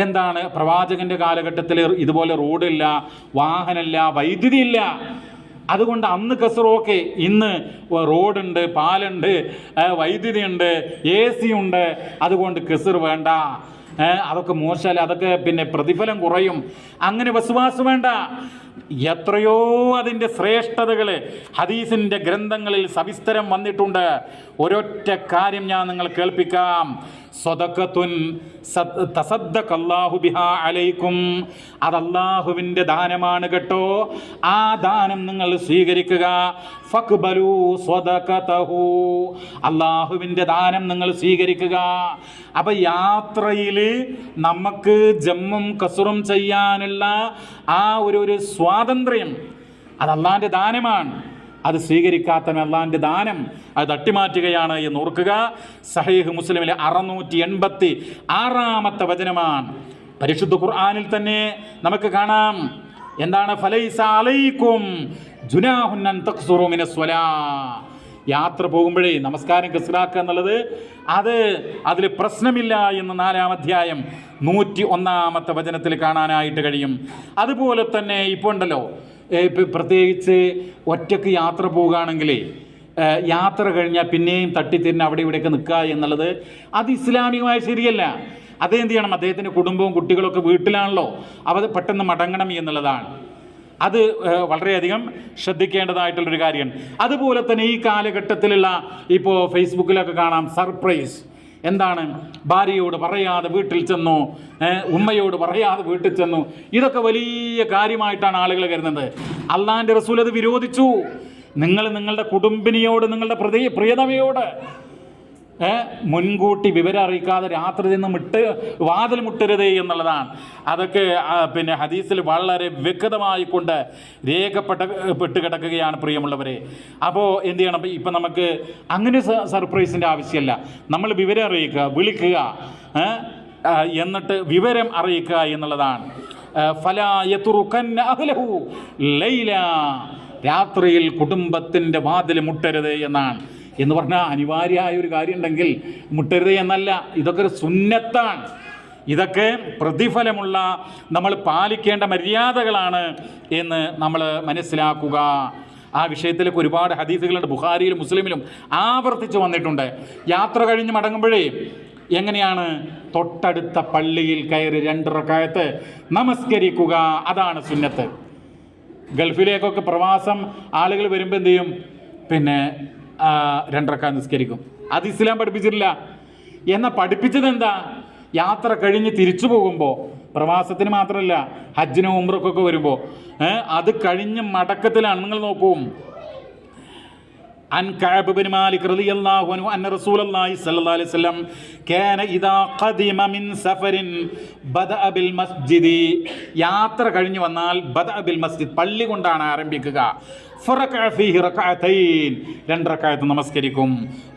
എന്താണ്? പ്രവാചകന്റെ കാലഘട്ടത്തിൽ ഇതുപോലെ റോഡില്ല, വാഹനമില്ല, വൈദ്യുതി ഇല്ല. അതുകൊണ്ട് അന്ന് കസറോക്കെ, ഇന്ന് റോഡുണ്ട്, പാലുണ്ട്, വൈദ്യുതി ഉണ്ട്, AC ഉണ്ട്, അതുകൊണ്ട് കസർ വേണ്ട, അതൊക്കെ മോശമല്ല, അതൊക്കെ പിന്നെ പ്രതിഫലം കുറയും. അങ്ങനെ വസ്വാസ് വേണ്ട. എത്രയോ അതിൻ്റെ ശ്രേഷ്ഠതകൾ ഹദീസിൻ്റെ ഗ്രന്ഥങ്ങളിൽ സവിസ്തരം വന്നിട്ടുണ്ട്. ഒരൊറ്റ കാര്യം ഞാൻ നിങ്ങൾ കേൾപ്പിക്കാം. സ്വദഖത്തുൻ തസദ്ദഖല്ലാഹു ബിഹാ അലൈക്കും, അത് അല്ലാഹുവിൻ്റെ ദാനമാണ് കേട്ടോ. ആ ദാനം നിങ്ങൾ സ്വീകരിക്കുക. ഫഖ്ബലൂ സ്വദഖതഹു, അല്ലാഹുവിൻ്റെ ദാനം നിങ്ങൾ സ്വീകരിക്കുക. അപ്പം യാത്രയിൽ നമുക്ക് ജമ്മും കസറും ചെയ്യാനുള്ള ആ ഒരു സ്വാതന്ത്ര്യം അത് അള്ളാഹിൻ്റെ ദാനമാണ്. അത് സ്വീകരിക്കാത്തവൻ അള്ളാഹിൻ്റെ ദാനം അത് തട്ടിമാറ്റുകയാണ് എന്ന് ഓർക്കുക. സഹീഹ് മുസ്ലിമിലെ 686 വചനമാണ്. പരിശുദ്ധ ഖുർആനിൽ തന്നെ നമുക്ക് കാണാം, എന്താണ്? ഫലൈസ അലൈക്കും ജുനാഹുൻ അൻ തഖ്സുറു മിനസ് സ്വലാ, യാത്ര പോകുമ്പോഴേ നമസ്കാരം കസ്റാക്കുക എന്നുള്ളത് അതിൽ പ്രശ്നമില്ല എന്ന് 4-ാം അധ്യായം 101-ാമത്തെ വചനത്തിൽ കാണാനായിട്ട് കഴിയും. അതുപോലെ തന്നെ ഇപ്പോൾ ഉണ്ടല്ലോ, പ്രത്യേകിച്ച് ഒറ്റയ്ക്ക് യാത്ര പോവുകയാണെങ്കിലേ യാത്ര കഴിഞ്ഞാൽ പിന്നെയും തട്ടിത്തിരിഞ്ഞ് അവിടെ ഇവിടെയൊക്കെ നിൽക്കുക എന്നുള്ളത് അത് ഇസ്ലാമികമായി ശരിയല്ല. അതെന്ത് ചെയ്യണം, അദ്ദേഹത്തിൻ്റെ കുടുംബവും കുട്ടികളൊക്കെ വീട്ടിലാണല്ലോ, അവർ പെട്ടെന്ന് മടങ്ങണം എന്നുള്ളതാണ്. അത് വളരെയധികം ശ്രദ്ധിക്കേണ്ടതായിട്ടുള്ളൊരു കാര്യമാണ്. അതുപോലെ തന്നെ ഈ കാലഘട്ടത്തിലുള്ള ഇപ്പോൾ ഫേസ്ബുക്കിലൊക്കെ കാണാം സർപ്രൈസ്. എന്താണ്, ഭാര്യയോട് പറയാതെ വീട്ടിൽ ചെന്നു, ഉമ്മയോട് പറയാതെ വീട്ടിൽ ചെന്നു. ഇതൊക്കെ വലിയ കാര്യമായിട്ടാണ് ആളുകൾ കരുതുന്നത്. അള്ളാഹിൻ്റെ റസൂൽ അത് വിരോധിച്ചു. നിങ്ങൾ നിങ്ങളുടെ കുടുംബിനിയോട്, നിങ്ങളുടെ പ്രിയതമയോട് മുൻകൂട്ടി വിവരം അറിയിക്കാതെ രാത്രി നിന്ന് വാതിൽ മുട്ടരുത് എന്നുള്ളതാണ്. അതൊക്കെ പിന്നെ ഹദീസിൽ വളരെ വ്യക്തമായിക്കൊണ്ട് രേഖപ്പെട്ട് കിടക്കുകയാണ് പ്രിയമുള്ളവരെ. അപ്പോൾ എന്ത് ചെയ്യണം, ഇപ്പം നമുക്ക് അങ്ങനെ സർപ്രൈസിൻ്റെ ആവശ്യമല്ല. നമ്മൾ വിവരം അറിയിക്കുക, വിളിക്കുക, എന്നിട്ട് വിവരം അറിയിക്കുക എന്നുള്ളതാണ്. ഫലാ യതുറുകന്ന അഹ്ലഹു ലൈല, രാത്രിയിൽ കുടുംബത്തിൻ്റെ വാതിൽ മുട്ടരുത് എന്നാണ്. എന്ന് പറഞ്ഞാൽ അനിവാര്യമായ ഒരു കാര്യം ഉണ്ടെങ്കിൽ മുട്ടരുത് എന്നല്ല, ഇതൊക്കെ ഒരു സുന്നത്താണ്. ഇതൊക്കെ പ്രതിഫലമുള്ള നമ്മൾ പാലിക്കേണ്ട മര്യാദകളാണ് എന്ന് നമ്മൾ മനസ്സിലാക്കുക. ആ വിഷയത്തിലൊക്കെ ഒരുപാട് ഹദീസുകളുണ്ട്, ബുഖാരിയിലും മുസ്ലിമിലും ആവർത്തിച്ച് വന്നിട്ടുണ്ട്. യാത്ര കഴിഞ്ഞ് മടങ്ങുമ്പോഴേ എങ്ങനെയാണ്, തൊട്ടടുത്ത പള്ളിയിൽ കയറി 2 റക്അത്ത് നമസ്കരിക്കുക, അതാണ് സുന്നത്ത്. ഗൾഫിലേക്കൊക്കെ പ്രവാസം ആളുകൾ വരുമ്പോൾ എന്ത് ചെയ്യും, പിന്നെ 2 റക്അത്ത് നിസ്കരിക്കും. അത് ഇസ്ലാം പഠിപ്പിച്ചിട്ടില്ല. എന്നാൽ പഠിപ്പിച്ചത് എന്താ, യാത്ര കഴിഞ്ഞ് തിരിച്ചു പോകുമ്പോൾ, പ്രവാസത്തിന് മാത്രമല്ല ഹജ്ജിനും ഉംറക്കൊക്കെ വരുമ്പോൾ അത് കഴിഞ്ഞ് മടക്കത്തിലാണ്. നിങ്ങൾ നോക്കൂ, عن كعب بن مالك رضي الله عنه أن رسول الله صلى الله عليه وسلم كان إذا قدم من سفر بدأ بالمسجد. യാത്ര കഴിഞ്ഞ് വന്നാൽ ബദഅ ബിൽ മസ്ജിദ്, പള്ളി കൊണ്ടാണ് ആരംഭിക്കുക. ഫറകഅ ഫീഹി റക്അതൈൻ, 2 റക്അത്ത് നമസ്കരിക്കും.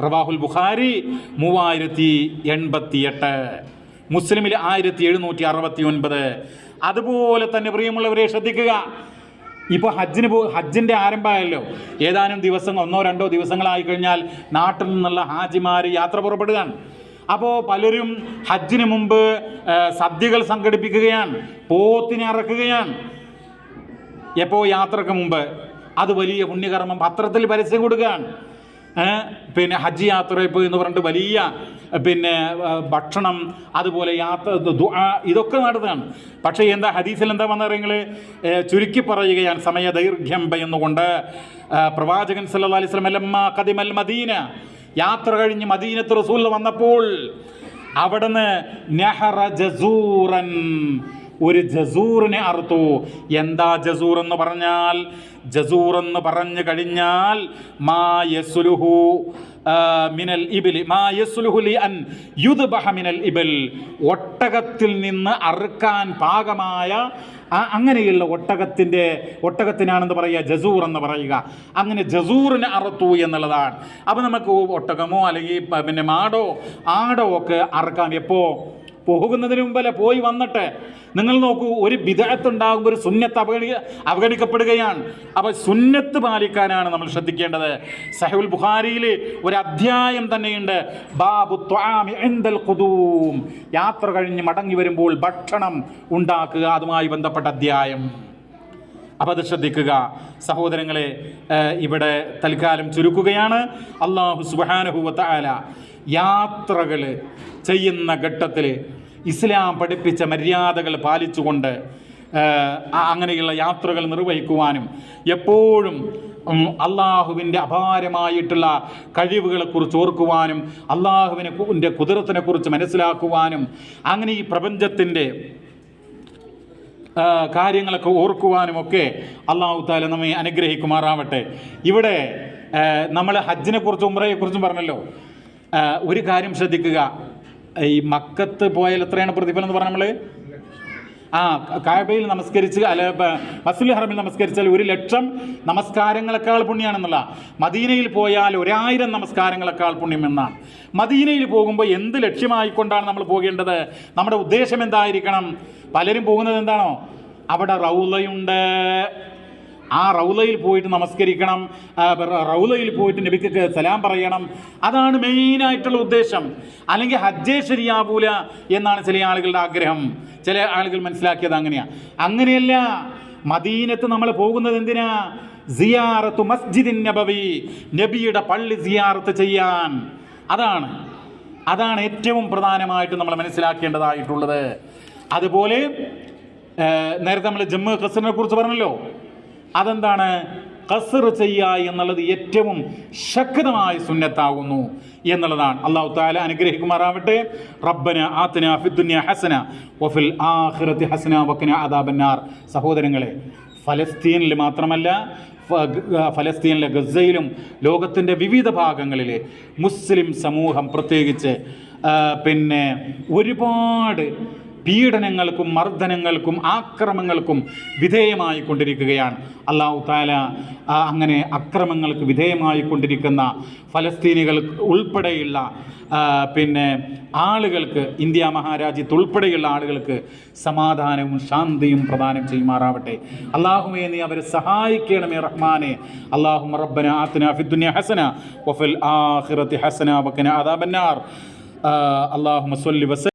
റവാഹുൽ ബുഖാരി 3088, മുസ്ലിമിൽ 1769. അതുപോലെ തന്നെ പ്രിയമുള്ളവരെ ശ്രദ്ധിക്കുക, ഇപ്പോൾ ഹജ്ജിൻ്റെ ആരംഭമായല്ലോ. ഏതാനും ദിവസം 1-2 ദിവസങ്ങളായി കഴിഞ്ഞാൽ നാട്ടിൽ നിന്നുള്ള ഹാജിമാർ യാത്ര പുറപ്പെടുകയാണ്. അപ്പോൾ പലരും ഹജ്ജിന് മുമ്പ് സദ്യകൾ സംഘടിപ്പിക്കുകയാണ്, പോത്തിനെ ഇറക്കുകയാണ്. എപ്പോൾ യാത്രക്ക് മുമ്പ്. അത് വലിയ പുണ്യകർമ്മം, പത്രത്തിൽ പരസ്യം കൊടുക്കുകയാണ്. പിന്നെ ഹജ്ജ് യാത്രയപ്പ് എന്ന് പറഞ്ഞിട്ട് വലിയ പിന്നെ ഭക്ഷണം, അതുപോലെ ദുആ, ഇതൊക്കെ നടത്തുകയാണ്. പക്ഷേ എന്താ ഹദീസിൽ എന്താ വന്നറിയങ്ങൾ, ചുരുക്കി പറയുകയാണ് സമയദൈർഘ്യം എന്നുകൊണ്ട്. പ്രവാചകൻ സല്ലല്ലാഹു അലൈഹി വസല്ലം ലമ്മാ ഖദിമൽ മദീന, യാത്ര കഴിഞ്ഞ് മദീനത്ത് റസൂൽ വന്നപ്പോൾ അവിടുന്ന് നഹറ ജസൂറൻ, ഒരു ജസൂറിനെ അറുത്തു. എന്താ ജസൂർ എന്ന് പറഞ്ഞാൽ, ജസൂർ എന്ന് പറഞ്ഞു കഴിഞ്ഞാൽ മാ യസ്ലുഹു മിനൽ ഇബിൽ, മാ യസ്ലുഹു ലി അൻ യുദ്ബഹ മിനൽ ഇബിൽ, ഒട്ടകത്തിൽ നിന്ന് അറുക്കാൻ പാകമായ അങ്ങനെയുള്ള ഒട്ടകത്തിനാണെന്ന് പറയുക, ജസൂർ എന്ന് പറയുക. അങ്ങനെ ജസൂറിനെ അറുത്തു എന്നുള്ളതാണ്. അപ്പോൾ നമുക്ക് ഒട്ടകമോ അല്ലെങ്കിൽ പിന്നെ മാടോ ആടോ ഒക്കെ അറുക്കാം. എപ്പോൾ പോകുന്നതിന് മുമ്പല്ല, പോയി വന്നിട്ട്. നിങ്ങൾ നോക്കൂ, ഒരു ബിദ്അത്ത് ഉണ്ടാകുമ്പോൾ ഒരു സുന്നത്ത് അവഗണിക്കപ്പെടുകയാണ്. അപ്പോൾ സുന്നത്ത് പാലിക്കാനാണ് നമ്മൾ ശ്രദ്ധിക്കേണ്ടത്. സഹീഹുൽ ബുഖാരിയിൽ ഒരു അധ്യായം തന്നെയുണ്ട്, ബാബു ത്വആമി ഇൻദൽ ഖുദൂം, യാത്ര കഴിഞ്ഞ് മടങ്ങി വരുമ്പോൾ ഭക്ഷണം ഉണ്ടാക്കുക, അതുമായി ബന്ധപ്പെട്ട അധ്യായം. അപ്പോൾ അത് ശ്രദ്ധിക്കുക സഹോദരങ്ങളെ. ഇവിടെ തൽക്കാലം ചുരുക്കുകയാണ്. അല്ലാഹു സുബ്ഹാനഹു വ തആല യാത്രകൾ ചെയ്യുന്ന ഘട്ടത്തിൽ ഇസ്ലാം പഠിപ്പിച്ച മര്യാദകൾ പാലിച്ചുകൊണ്ട് അങ്ങനെയുള്ള യാത്രകൾ നിർവഹിക്കുവാനും എപ്പോഴും അള്ളാഹുവിൻ്റെ അപാരമായിട്ടുള്ള കഴിവുകളെക്കുറിച്ച് ഓർക്കുവാനും അള്ളാഹുവിൻ്റെ കുതിരത്തിനെക്കുറിച്ച് മനസ്സിലാക്കുവാനും അങ്ങനെ ഈ പ്രപഞ്ചത്തിൻ്റെ കാര്യങ്ങളൊക്കെ ഓർക്കുവാനുമൊക്കെ അള്ളാഹു തആല നമ്മെ അനുഗ്രഹിക്കുമാറാവട്ടെ. ഇവിടെ നമ്മൾ ഹജ്ജിനെക്കുറിച്ചും ഉംറയെക്കുറിച്ചും പറഞ്ഞല്ലോ. ഒരു കാര്യം ശ്രദ്ധിക്കുക, ഈ മക്കത്ത് പോയാൽ എത്രയാണ് പ്രതിഫലം എന്ന് പറഞ്ഞാൽ, നമ്മൾ കഅബയിൽ നമസ്കരിച്ച് അല്ല മസ്ജിദുൽ ഹറമിൽ നമസ്കരിച്ചാൽ 1,00,000 നമസ്കാരങ്ങളെക്കാൾ പുണ്യമാണെന്നുള്ള. മദീനയിൽ പോയാൽ 1000 നമസ്കാരങ്ങളെക്കാൾ പുണ്യം എന്നാണ്. മദീനയിൽ പോകുമ്പോൾ എന്ത് ലക്ഷ്യമായിക്കൊണ്ടാണ് നമ്മൾ പോകേണ്ടത്? നമ്മുടെ ഉദ്ദേശം എന്തായിരിക്കണം? പലരും പോകുന്നത് എന്താണോ, അവിടെ റൗളയുണ്ട്, ആ റൗലയിൽ പോയിട്ട് നമസ്കരിക്കണം, റൗലയിൽ പോയിട്ട് നബിക്ക് സലാം പറയണം. അതാണ് മെയിനായിട്ടുള്ള ഉദ്ദേശം. അല്ലെങ്കിൽ ഹജ്ജേ ശരിയാവൂല എന്നാണ് ചില ആളുകളുടെ ആഗ്രഹം. ചില ആളുകൾ മനസ്സിലാക്കിയത് അങ്ങനെയാണ്. അങ്ങനെയല്ല. മദീനത്ത് നമ്മൾ പോകുന്നത് എന്തിനാ? സിയാറത്തു മസ്ജിദിൻ നബവി, നബിയുടെ പള്ളി സിയാറത്ത് ചെയ്യാൻ. അതാണ് ഏറ്റവും പ്രധാനമായിട്ട് നമ്മൾ മനസ്സിലാക്കേണ്ടതായിട്ടുള്ളത്. അതുപോലെ നേരത്തെ നമ്മൾ ജമ്മു ഖസറിനെ കുറിച്ച് പറഞ്ഞല്ലോ. അതെന്താണ്? ഖസർ ചെയ്യുക എന്നുള്ളത് ഏറ്റവും ശക്തമായ സുന്നത്താകുന്നു എന്നുള്ളതാണ്. അല്ലാഹു തആല അനുഗ്രഹിക്കുമാറാവട്ടെ. റബ്ബന ആതിനാ ഫിദ്ദുനിയ ഹസന വഫിൽ ആഖിറതി ഹസന വഖിനാ അദാബന്നാർ. സഹോദരങ്ങളെ, ഫലസ്തീനിൽ മാത്രമല്ല, ഫലസ്തീനിലെ ഗസയിലും ലോകത്തിൻ്റെ വിവിധ ഭാഗങ്ങളിലെ മുസ്ലിം സമൂഹം പ്രത്യേകിച്ച് ഒരുപാട് പീഡനങ്ങൾക്കും മർദ്ദനങ്ങൾക്കും ആക്രമങ്ങൾക്കും വിധേയമായി കൊണ്ടിരിക്കുകയാണ്. അല്ലാഹു തആല അങ്ങനെ അക്രമങ്ങൾക്ക് വിധേയമായി കൊണ്ടിരിക്കുന്ന ഫലസ്തീനികൾ ഉൾപ്പെടെയുള്ള ആളുകൾക്ക്, ഇന്ത്യ മഹാരാജ്യത്ത് ഉൾപ്പെടെയുള്ള ആളുകൾക്ക് സമാധാനവും ശാന്തിയും പ്രദാനം ചെയ്യുമാറാവട്ടെ. അല്ലാഹുവേ, നീ അവരെ സഹായിക്കണമേ റഹ്മാനെ. അല്ലാഹുമ്മ റബ്ബനാ ആതിനാ ഫിദ്ദുനിയ ഹസന വഫിൽ ആഖിറതി ഹസന വഖിനാ അദാബന്നാർ. അല്ലാഹുമ്മ സ്വല്ലി വസല്ലം